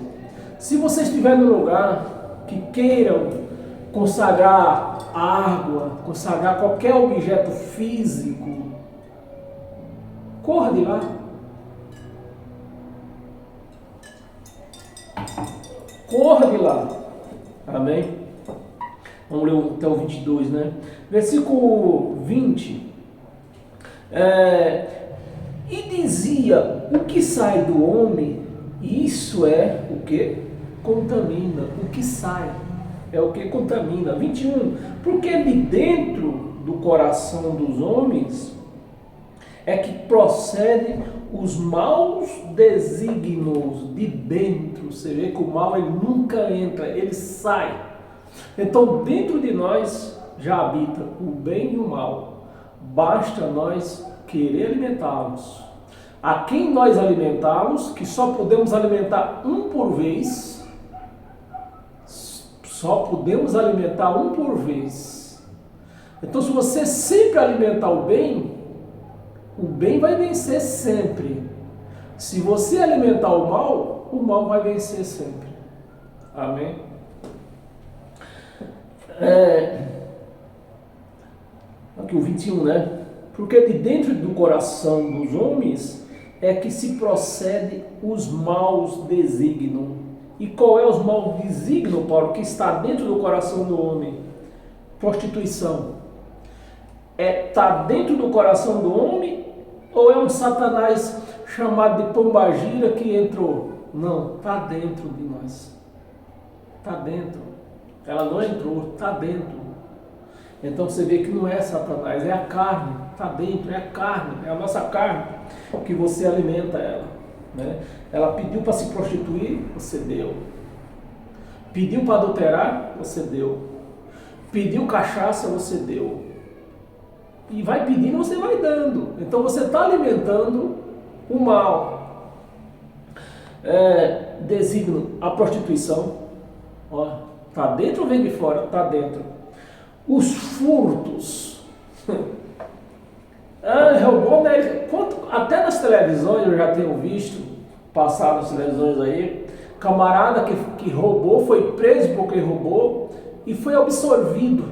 Se você estiver no lugar que queiram consagrar água, consagrar qualquer objeto físico, corra de lá. Corra de lá. Amém? Vamos ler até o 22, né? Versículo 20. E dizia, o que sai do homem, isso é o que contamina. O que sai é o que contamina. 21. Porque de dentro do coração dos homens é que procedem os maus desígnios. De dentro. Você vê que o mal ele nunca entra, ele sai. Então dentro de nós já habita o bem e o mal. Basta nós querer alimentá-los. A quem nós alimentá-los, que só podemos alimentar um por vez. Só podemos alimentar um por vez. Então se você sempre alimentar o bem vai vencer sempre. Se você alimentar o mal vai vencer sempre. Amém? Aqui o 21, né? Porque de dentro do coração dos homens é que se procede os maus desígnios. E qual é os maus desígnios, Paulo, que está dentro do coração do homem? Prostituição. Está dentro do coração do homem ou é um Satanás chamado de pombagira que entrou? Não, está dentro de nós. Está dentro. Ela não entrou, está dentro. Então você vê que não é Satanás, é a carne, está dentro, é a carne, é a nossa carne que você alimenta ela. Né? Ela pediu para se prostituir, você deu. Pediu para adulterar, você deu. Pediu cachaça, você deu. E vai pedindo, você vai dando. Então você está alimentando o mal. Desígnio, a prostituição. Está dentro ou vem de fora? Está dentro. Os furtos. Roubou, né? Até nas televisões eu já tenho visto, passar nas televisões aí, camarada que roubou, foi preso porque roubou e foi absorvido,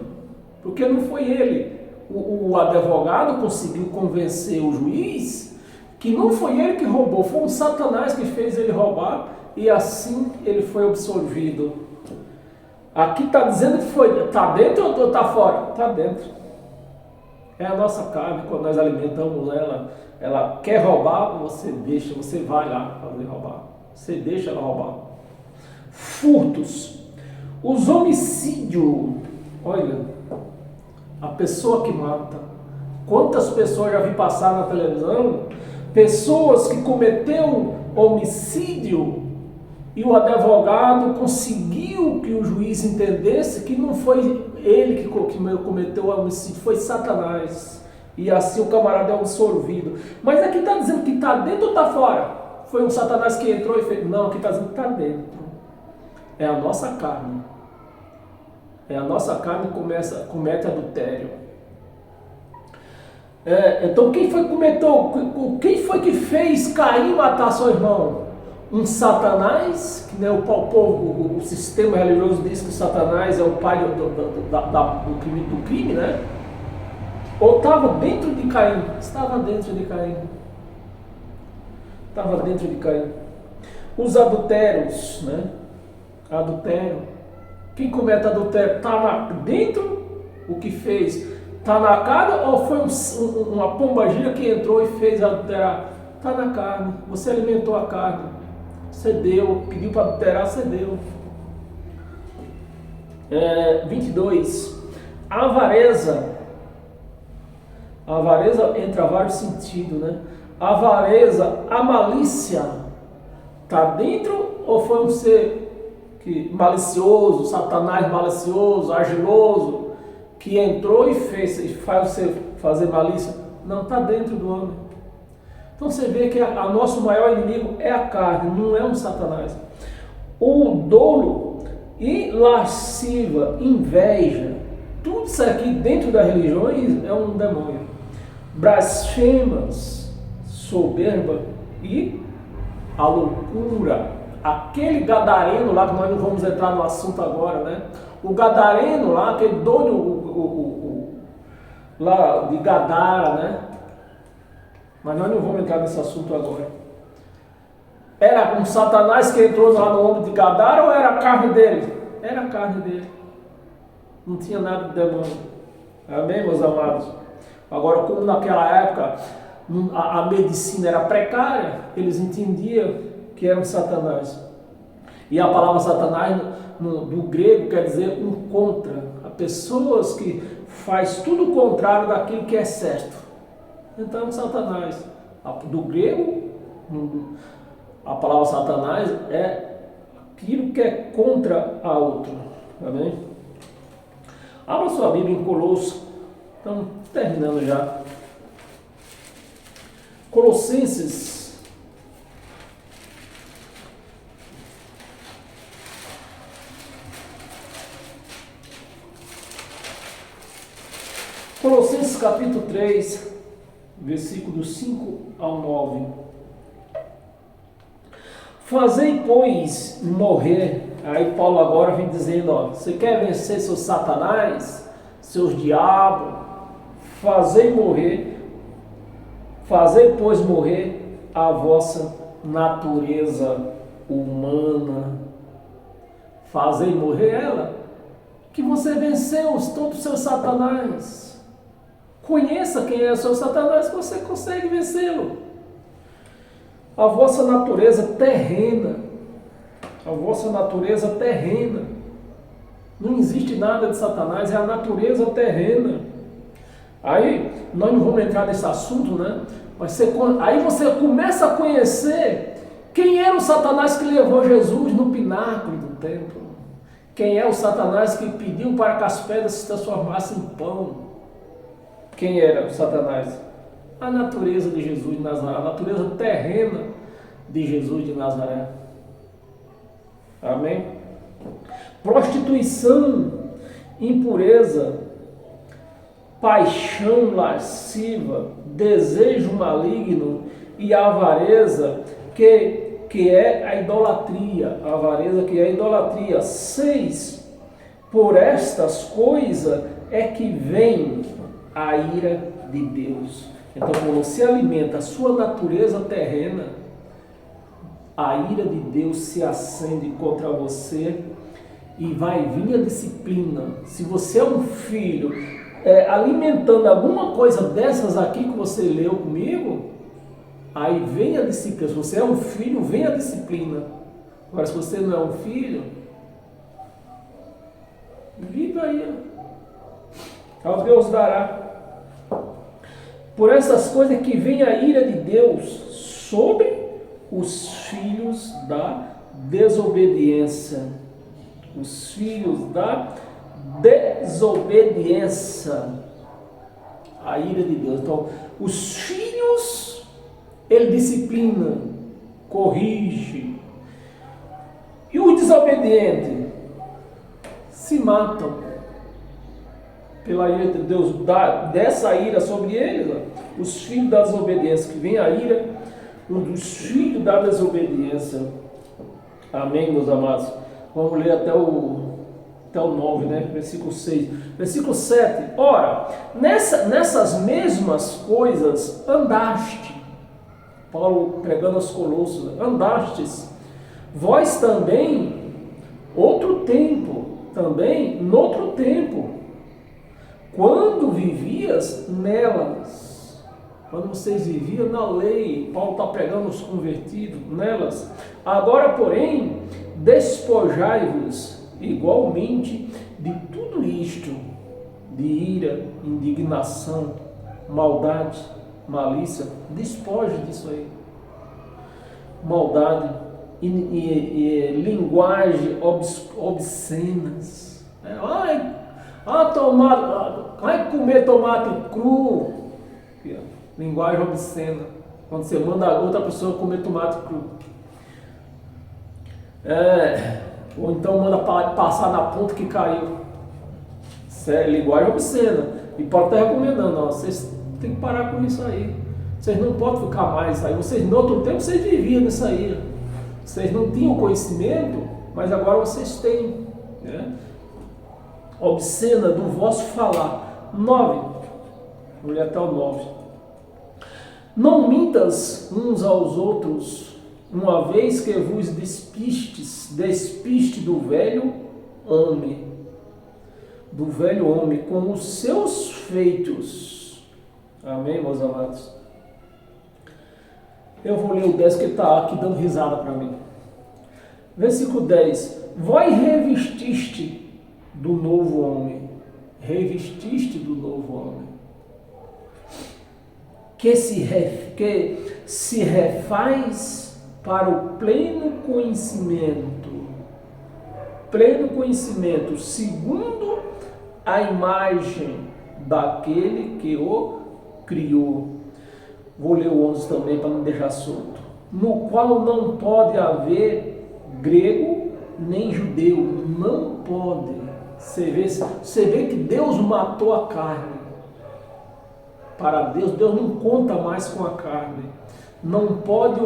porque não foi ele. O advogado conseguiu convencer o juiz que não foi ele que roubou, foi um Satanás que fez ele roubar e assim ele foi absorvido. Aqui está dizendo que foi, está dentro ou está fora? Está dentro. É a nossa carne, quando nós alimentamos ela quer roubar, você deixa, você vai lá fazer roubar. Você deixa ela roubar. Furtos. Os homicídios. Olha, a pessoa que mata. Quantas pessoas já vi passar na televisão? Pessoas que cometeram homicídio e o advogado conseguiu que o juiz entendesse que não foi ele que cometeu o homicídio, foi Satanás. E assim o camarada é absorvido. Mas aqui está dizendo que está dentro ou está fora? Foi um Satanás que entrou e fez. Não, aqui está dizendo que está dentro. É a nossa carne. É a nossa carne que comete adultério. Então quem foi que fez Caim matar seu irmão? Um Satanás, que né, o sistema religioso diz que Satanás é o pai do crime, né? Ou estava dentro de Caim? Estava dentro de Caim. Estava dentro de Caim. Os adultérios, né? Adultério. Quem comete adultério está dentro, o que fez? Está na carne ou foi uma pombagira que entrou e fez adulterar? Está na carne. Você alimentou a carne. Você deu, pediu para adulterar, você deu. 22. A avareza. A avareza entra vários sentidos, né? A avareza, a malícia. Está dentro ou foi um ser malicioso, Satanás malicioso, argiloso, que entrou e faz você fazer malícia? Não, está dentro do homem. Então você vê que o nosso maior inimigo é a carne, não é um Satanás. O dolo e lasciva, inveja, tudo isso aqui dentro das religiões é um demônio. Blasfemas, soberba e a loucura. Aquele gadareno lá, que nós não vamos entrar no assunto agora, né? O gadareno lá, aquele doido lá de Gadara, né? Mas nós não vamos entrar nesse assunto agora. Era um Satanás que entrou lá no ombro de Gadara ou era a carne dele? Era a carne dele. Não tinha nada de demônio. Amém, meus amados? Agora, como naquela época a medicina era precária, eles entendiam que era um Satanás. E a palavra Satanás do grego quer dizer um contra. Há pessoas que faz tudo o contrário daquilo que é certo. Então, Satanás, do grego, a palavra Satanás é aquilo que é contra a outra. Amém? Abra sua Bíblia em Colossos. Estamos terminando já. Colossenses. Colossenses capítulo 3, versículos 5 ao 9. Fazei, pois, morrer. Aí Paulo agora vem dizendo, ó, você quer vencer seus satanás, seus diabos? Fazei morrer, fazei, pois, morrer a vossa natureza humana. Fazei morrer ela, que você venceu todos os seus satanás. Conheça quem é o seu Satanás, que você consegue vencê-lo. A vossa natureza terrena. A vossa natureza terrena. Não existe nada de Satanás, é a natureza terrena. Aí, nós não vamos entrar nesse assunto, né? Mas aí você começa a conhecer quem era o Satanás que levou Jesus no pináculo do templo. Quem é o Satanás que pediu para que as pedras se transformassem em pão. Quem era o Satanás? A natureza de Jesus de Nazaré, a natureza terrena de Jesus de Nazaré. Amém? Prostituição, impureza, paixão lasciva, desejo maligno e avareza, que é a idolatria. A avareza que é a idolatria. 6. Por estas coisas é que vem a ira de Deus. Então, quando você alimenta a sua natureza terrena, a ira de Deus se acende contra você e vai vir a disciplina. Se você é um filho, alimentando alguma coisa dessas aqui que você leu comigo, aí vem a disciplina. Se você é um filho, vem a disciplina. Agora, se você não é um filho, viva aí. Ao Deus dará. Por essas coisas que vem a ira de Deus sobre os filhos da desobediência. Os filhos da desobediência. A ira de Deus. Então, os filhos, ele disciplina, corrige. E os desobedientes se matam. Pela ira de Deus, dessa ira sobre eles, os filhos da desobediência, que vem a ira dos filhos da desobediência. Amém, meus amados? Vamos ler até o 9, né? Versículo 6. Versículo 7. Ora, nessas mesmas coisas andaste. Paulo pregando aos Colossos, andastes. Vós também, noutro tempo, quando vivias nelas, quando vocês viviam na lei, Paulo está pregando os convertidos nelas. Agora, porém, despojai-vos igualmente de tudo isto, de ira, indignação, maldade, malícia. Despoje disso aí. Maldade, e linguagem obscenas. Vai comer tomate cru. Linguagem obscena. Quando você manda a outra pessoa comer tomate cru. Ou então manda passar na ponta que caiu. Isso é linguagem obscena. E pode estar recomendando, ó, vocês têm que parar com isso aí. Vocês não podem ficar mais aí. Vocês, no outro tempo, vocês viviam nisso aí. Vocês não tinham conhecimento, mas agora vocês têm. Né? Obscena do vosso falar. 9. Vou ler até o 9. Não mintas uns aos outros, uma vez que vos despiste do velho homem, com os seus feitos. Amém, meus amados? Eu vou ler o 10 que está aqui dando risada para mim. Versículo 10. Vós revestiste do novo homem. Revestiste do novo homem. Que se refaz para o pleno conhecimento, segundo a imagem daquele que o criou. Vou ler o 11 também para não deixar solto. No qual não pode haver grego nem judeu. Não pode. Você vê que Deus matou a carne. Para Deus não conta mais com a carne. Não pode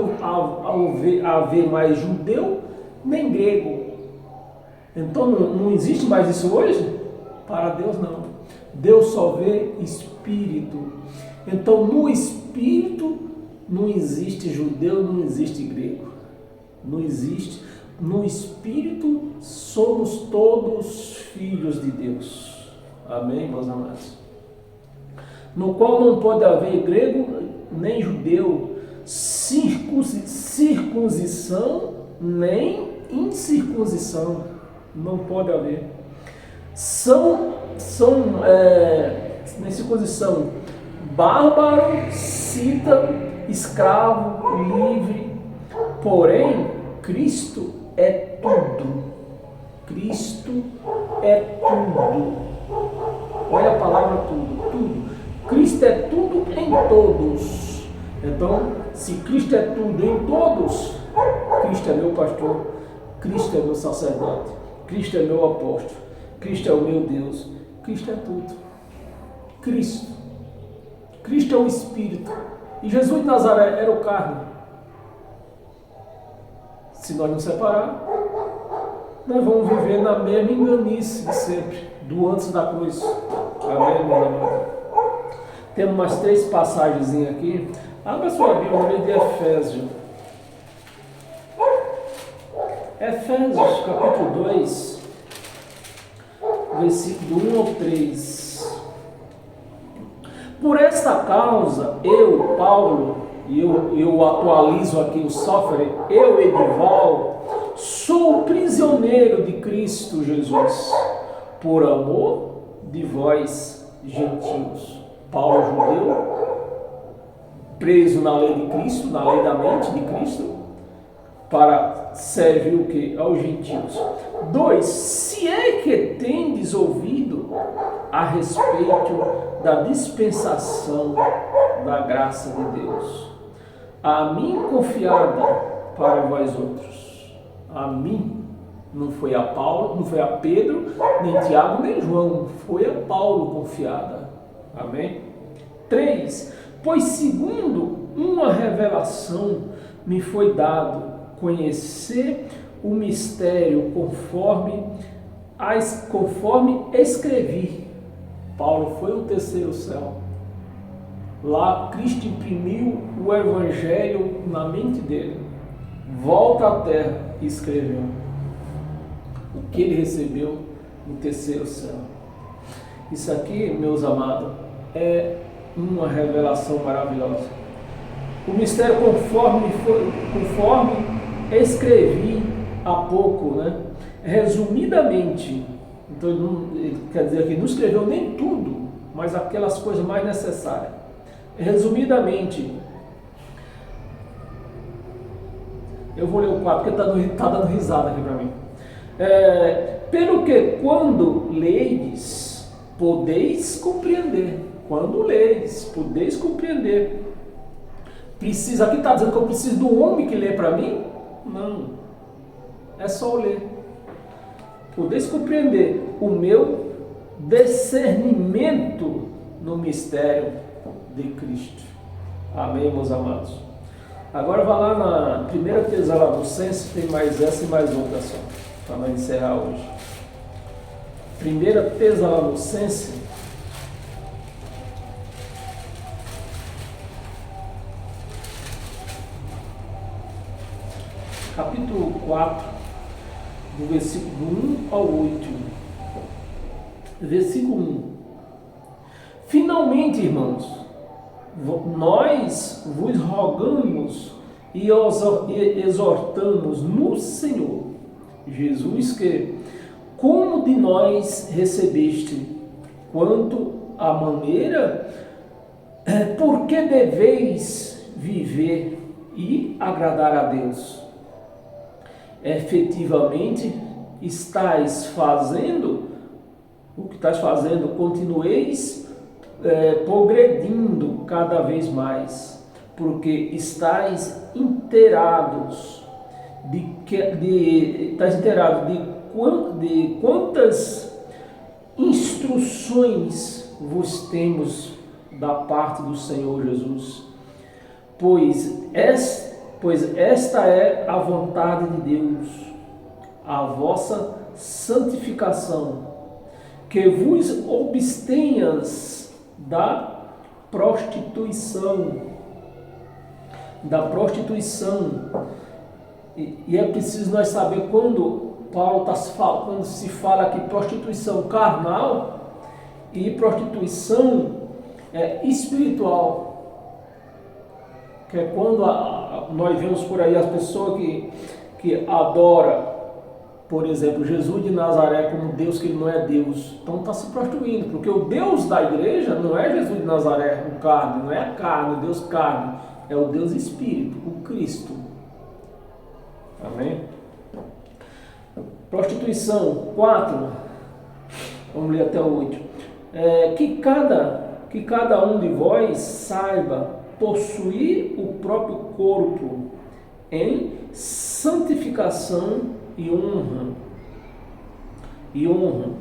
haver mais judeu nem grego. Então não existe mais isso hoje? Para Deus não. Deus só vê espírito. Então no espírito não existe judeu, não existe grego. Não existe. No espírito somos todos filhos de Deus. Amém, meus amados? No qual não pode haver grego nem judeu, circuncisão nem incircuncisão, não pode haver. Nem circuncisão, bárbaro, cita, escravo, livre, porém Cristo é tudo. Cristo é tudo. Olha a palavra tudo. Cristo é tudo em todos. Então, se Cristo é tudo em todos, Cristo é meu pastor, Cristo é meu sacerdote, Cristo é meu apóstolo, Cristo é o meu Deus, Cristo é tudo. Cristo é o Espírito. E Jesus de Nazaré era o carne. Se nós não separar, nós vamos viver na mesma enganice de sempre, do antes da cruz. Amém, meu amado? Temos umas 3 passagens aqui. Abra sua Bíblia no livro de Efésios. Efésios, capítulo 2, versículo 1 ao 3. Por esta causa, eu, Paulo, e eu atualizo aqui o software, eu, Edival, sou prisioneiro de Cristo Jesus, por amor de vós, gentios. Paulo, judeu, preso na lei de Cristo, na lei da mente de Cristo, para servir o que? Aos gentios. 2. Se é que tendes ouvido a respeito da dispensação da graça de Deus, a mim confiada para vós outros. A mim, não foi a Paulo, não foi a Pedro, nem Tiago, nem João, foi a Paulo confiada. Amém? 3. Pois segundo uma revelação me foi dado conhecer o mistério conforme escrevi. Paulo foi o terceiro céu. Lá Cristo imprimiu o evangelho na mente dele. Volta à terra e escreveu o que ele recebeu no terceiro céu. Isso aqui, meus amados, é uma revelação maravilhosa. O mistério conforme escrevi há pouco, né? Resumidamente. Então ele quer dizer que não escreveu nem tudo, mas aquelas coisas mais necessárias. Resumidamente, Eu vou ler o 4 porque está dando risada aqui para mim. Pelo que quando leis, podeis compreender. Quando leis, podeis compreender. Precisa, aqui está dizendo que eu preciso do homem que lê para mim? Não. É só eu ler. Podeis compreender o meu discernimento no mistério de Cristo. Amém, meus amados? Agora vai lá na 1 Tessalonicenses, tem mais essa e mais outra só, para nós encerrar hoje. 1 Tessalonicenses, capítulo 4, do versículo 1 ao 8. Versículo 1. Finalmente, irmãos, nós vos rogamos e exortamos no Senhor Jesus que, como de nós recebeste, quanto à maneira, porque deveis viver e agradar a Deus. Efetivamente, estáis fazendo o que estáis fazendo, continueis progredindo cada vez mais, porque estáis inteirados de quantas instruções vos temos da parte do Senhor Jesus, pois esta é a vontade de Deus, a vossa santificação, que vos abstenhas da prostituição. E é preciso nós saber quando quando se fala aqui prostituição carnal e prostituição espiritual, que é quando nós vemos por aí as pessoas que adoram, por exemplo, Jesus de Nazaré como Deus, que ele não é Deus. Então está se prostituindo, porque o Deus da igreja não é Jesus de Nazaré, o carne, não é a carne, o Deus carne, é o Deus Espírito, o Cristo. Amém? Prostituição, 4, vamos ler até o 8. Que cada um de vós saiba possuir o próprio corpo em santificação e honra. Eu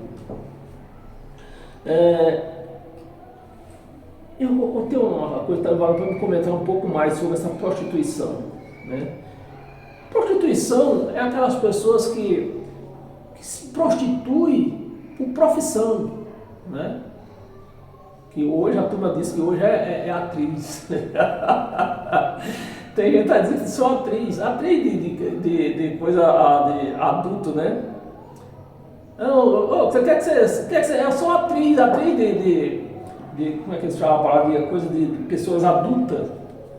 tenho uma coisa para me comentar um pouco mais sobre essa prostituição, né? Prostituição é aquelas pessoas que se prostituem por profissão, né? Que hoje a turma diz que hoje é atriz. Tem gente que está dizendo que sou atriz de coisa de adulto, né? Você quer que você eu sou atriz de como é que se chama a palavra? Coisa de pessoas adultas.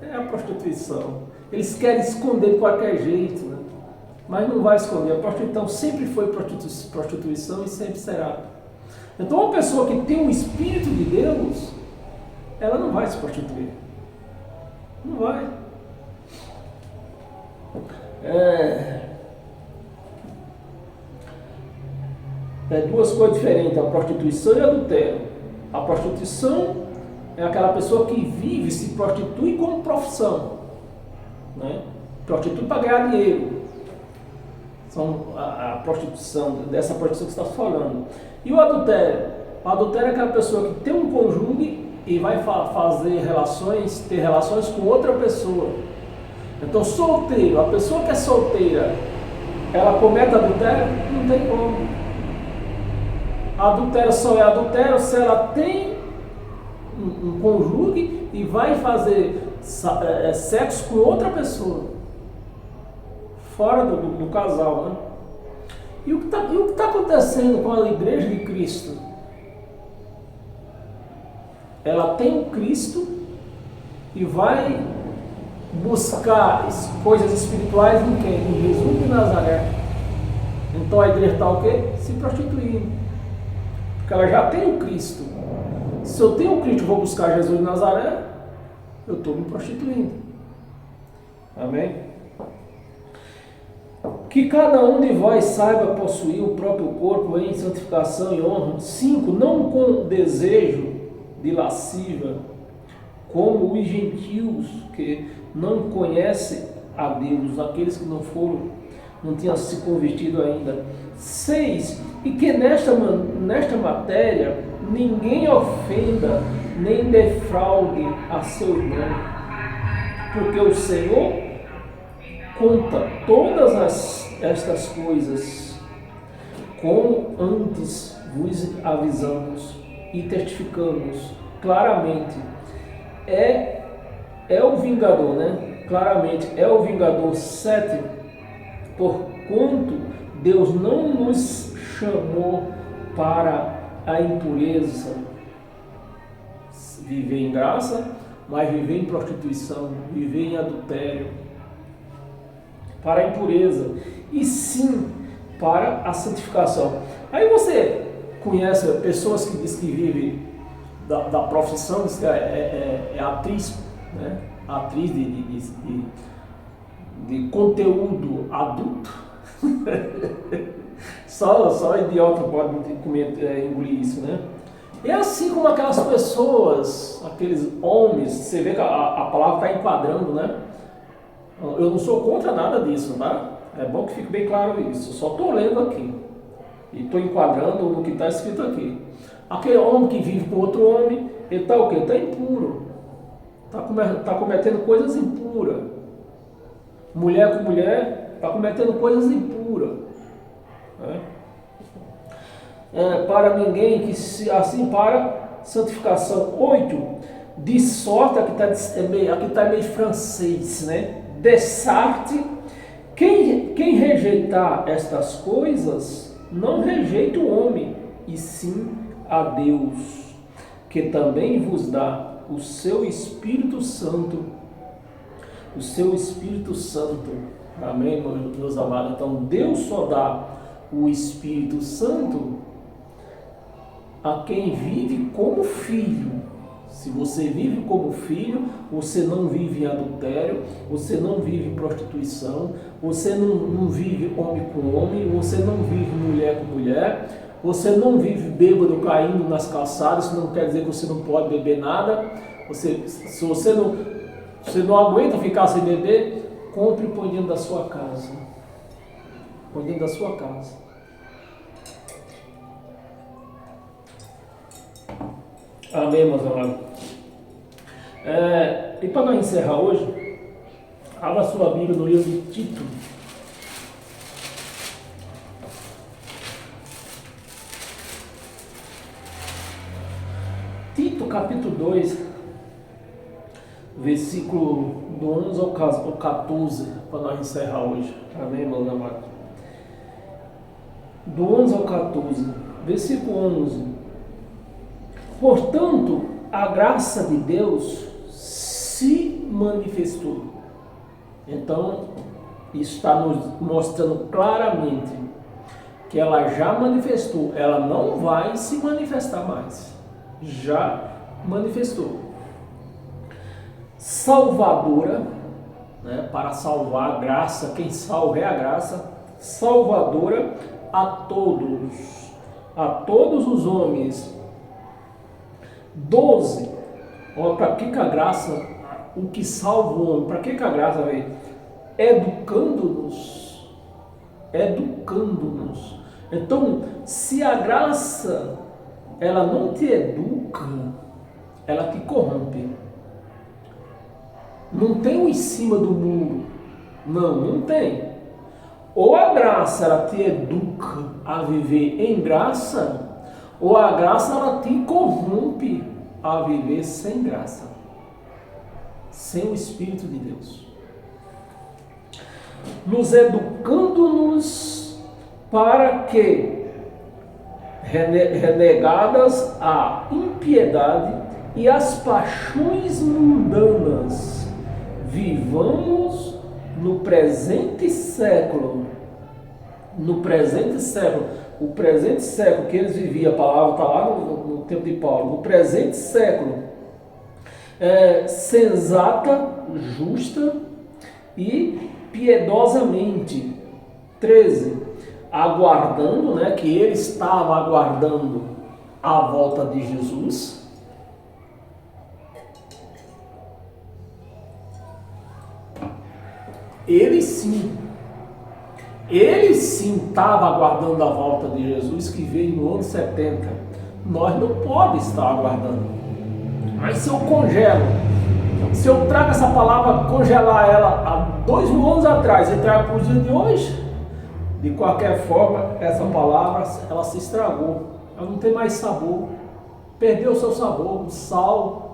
É a prostituição. Eles querem esconder de qualquer jeito, né? Mas não vai esconder. A prostituição sempre foi prostituição e sempre será. Então uma pessoa que tem o Espírito de Deus, ela não vai se prostituir. Não vai. Duas coisas diferentes, a prostituição e o adultério. A prostituição é aquela pessoa que vive, se prostitui como profissão, né? Prostitui para ganhar dinheiro. São a prostituição, dessa prostituição que você está falando. E o adultério? O adultério é aquela pessoa que tem um cônjuge e vai ter relações com outra pessoa. Então, solteiro, a pessoa que é solteira, ela comete adultério? Não tem como. Adultério só é adultério se ela tem um cônjuge e vai fazer sexo com outra pessoa, fora do casal, né? E o que está acontecendo com a igreja de Cristo? Ela tem o Cristo e vai buscar coisas espirituais em quem? Em Jesus de Nazaré. Então a igreja está o quê? Se prostituindo. Porque ela já tem o Cristo. Se eu tenho o Cristo e vou buscar Jesus de Nazaré, eu estou me prostituindo. Amém? Que cada um de vós saiba possuir o próprio corpo em santificação e honra. 5. Não com desejo de lascívia, como os gentios que não conhecem a Deus, aqueles que não tinham se convertido ainda. 6. E que nesta matéria ninguém ofenda nem defraude a seu irmão, porque o Senhor conta todas estas coisas, como antes vos avisamos e testificamos claramente. É o vingador, né? Claramente, é o vingador. 7. Porquanto Deus não nos chamou para a impureza, viver em graça, mas viver em prostituição, viver em adultério, para a impureza, e sim para a santificação. Aí você conhece pessoas que dizem que vivem da profissão, diz que é atriz, né? Atriz de conteúdo adulto. só idiota pode engolir isso, né? É assim como aquelas pessoas, aqueles homens, você vê que a palavra está enquadrando, né? Eu não sou contra nada disso, tá? É bom que fique bem claro isso. Eu só estou lendo aqui e estou enquadrando no que está escrito aqui. Aquele homem que vive com outro homem, ele está o quê? Está impuro. Está cometendo coisas impuras. Mulher com mulher está cometendo coisas impuras. Né? Para ninguém que se assim para santificação. 8. De sorte, aqui está meio francês, né? De sorte, quem rejeitar estas coisas, não rejeita o homem, e sim a Deus, que também vos dá o seu Espírito Santo. O seu Espírito Santo. Amém, meus amados? Então, Deus só dá o Espírito Santo a quem vive como filho. Se você vive como filho, você não vive em adultério, você não vive em prostituição, você não vive homem com homem, você não vive mulher com mulher, você não vive bêbado caindo nas calçadas. Isso não quer dizer que você não pode beber nada. Se você não aguenta ficar sem beber, compre e põe dentro da sua casa. Põe dentro da sua casa. Amém, meus amados? E para nós encerrar hoje, abra sua Bíblia no livro de Tito. Tito, capítulo 2, versículo do 11 ao 14, para nós encerrar hoje. Amém, meus amados? Do 11 ao 14, versículo 11. Portanto, a graça de Deus se manifestou. Então, isso está nos mostrando claramente que ela já manifestou, ela não vai se manifestar mais. Já manifestou. Salvadora, né, para salvar a graça, quem salva é a graça, salvadora a todos os homens. 12. Olha, para que a graça, o que salva o homem, para que a graça veio? Educando-nos. Educando-nos. Então, se a graça, ela não te educa, ela te corrompe. Não tem um em cima do muro. Não tem. Ou a graça, ela te educa a viver em graça, ou a graça, ela te corrompe a viver sem graça, sem o Espírito de Deus, nos educando-nos para que, renegadas a impiedade e as paixões mundanas, vivamos no presente século. No presente século. O presente século que eles viviam, a palavra está lá no tempo de Paulo, no presente século, sensata, justa e piedosamente. 13. Aguardando, né, que ele estava aguardando a volta de Jesus. Ele sim estava aguardando a volta de Jesus, que veio no ano 70. Nós não podemos estar aguardando. Mas se eu congelo, se eu trago essa palavra, congelar ela há 2000 anos atrás e trago para os dias de hoje, de qualquer forma, essa palavra, ela se estragou. Ela não tem mais sabor. Perdeu o seu sabor, o sal.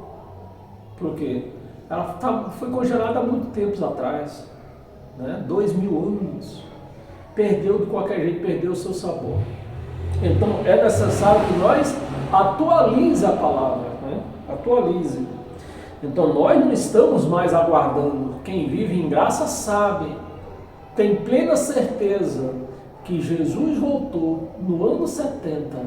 Por quê? Ela foi congelada há muito tempos atrás. 2000 anos. Perdeu de qualquer jeito, perdeu o seu sabor. Então é necessário que nós atualize a palavra, atualize. Então nós não estamos mais aguardando. Quem vive em graça sabe, tem plena certeza que Jesus voltou no ano 70,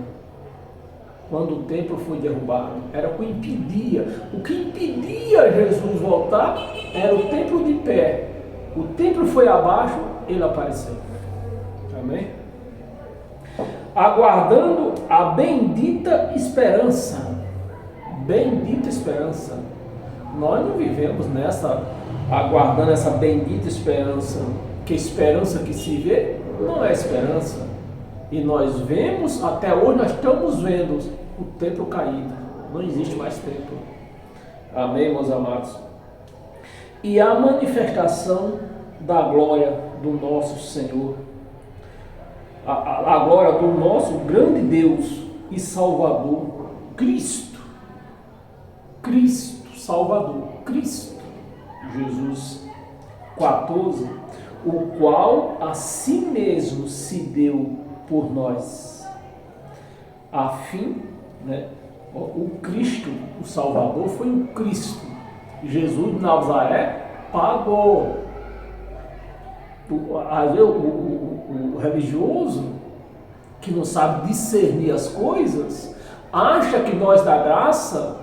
quando o templo foi derrubado. Era o que impedia. O que impedia Jesus voltar era o templo de pé. O templo foi abaixo, ele apareceu. Amém? Aguardando a bendita esperança. Bendita esperança. Nós não vivemos aguardando essa bendita esperança. Que esperança que se vê não é esperança. E nós vemos, até hoje nós estamos vendo o templo caído. Não existe mais templo. Amém, meus amados? E a manifestação da glória do nosso Senhor, a glória do nosso grande Deus e Salvador, Cristo, Salvador, Cristo, Jesus. 14, o qual a si mesmo se deu por nós, a fim, o Cristo, o Salvador foi o Cristo. Jesus de Nazaré pagou. Às vezes o religioso que não sabe discernir as coisas acha que nós da graça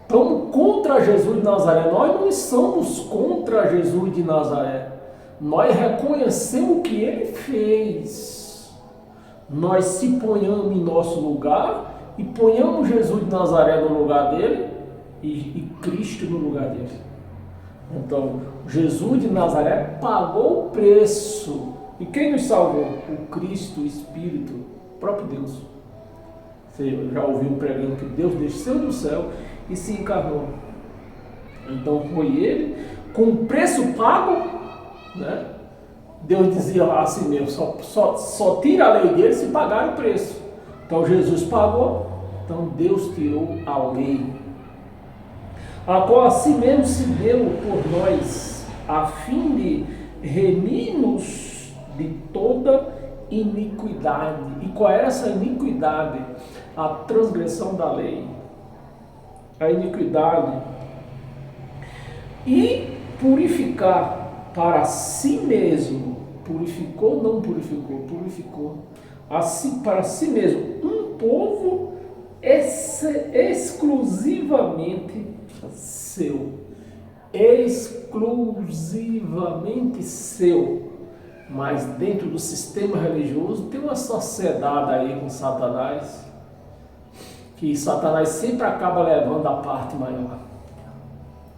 estamos contra Jesus de Nazaré. Nós não estamos contra Jesus de Nazaré. Nós reconhecemos o que ele fez. Nós se ponhamos em nosso lugar e ponhamos Jesus de Nazaré no lugar dele e Cristo no lugar dele. Então, Jesus de Nazaré pagou o preço. E quem nos salvou? O Cristo, o Espírito, o próprio Deus. Você já ouviu pregando que Deus desceu do céu e se encarnou. Então foi ele, com o preço pago, Deus dizia assim mesmo, só tira a lei dele se pagar o preço. Então Jesus pagou, então Deus tirou a lei. A qual a si mesmo se deu por nós, a fim de remir-nos de toda iniquidade. E qual era essa iniquidade? A transgressão da lei. A iniquidade. E purificar para si mesmo. Purificou, não purificou? Purificou. Para si mesmo. Um povo exclusivamente seu, exclusivamente seu. Mas dentro do sistema religioso tem uma sociedade aí com Satanás, que Satanás sempre acaba levando a parte maior.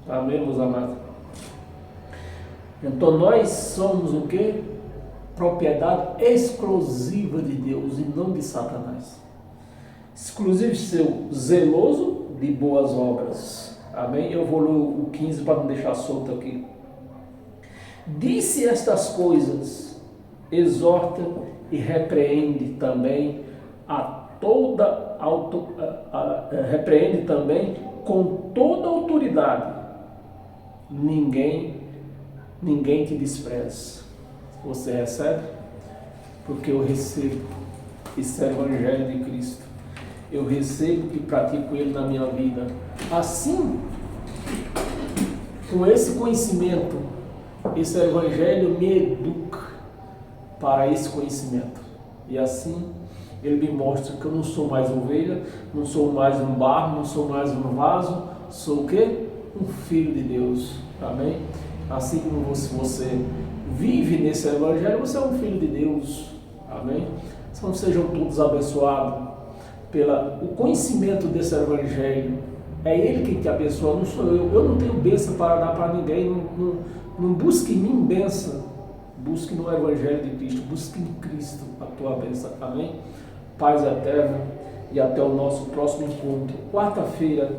Amém, meus amados? Então nós somos o quê? Propriedade exclusiva de Deus e não de Satanás. Exclusivo seu, zeloso de boas obras. Amém? Eu vou ler o 15 para não deixar solto aqui. Disse estas coisas, exorta e repreende também repreende também com toda autoridade. Ninguém te despreza. Você recebe? Porque eu recebo esse evangelho de Cristo. Eu recebo e pratico ele na minha vida. Assim, com esse conhecimento, esse evangelho me educa para esse conhecimento. E assim, ele me mostra que eu não sou mais ovelha, não sou mais um barro, não sou mais um vaso, sou o quê? Um filho de Deus. Amém? Assim como você vive nesse evangelho, você é um filho de Deus. Amém? Então sejam todos abençoados pelo conhecimento desse evangelho. É Ele quem te abençoa, não sou eu. Eu não tenho bênção para dar para ninguém. Não busque em mim bênção. Busque no evangelho de Cristo. Busque em Cristo a tua bênção. amém? Paz eterna e até o nosso próximo encontro, quarta-feira,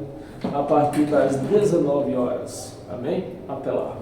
a partir das 19 horas. Amém? Até lá.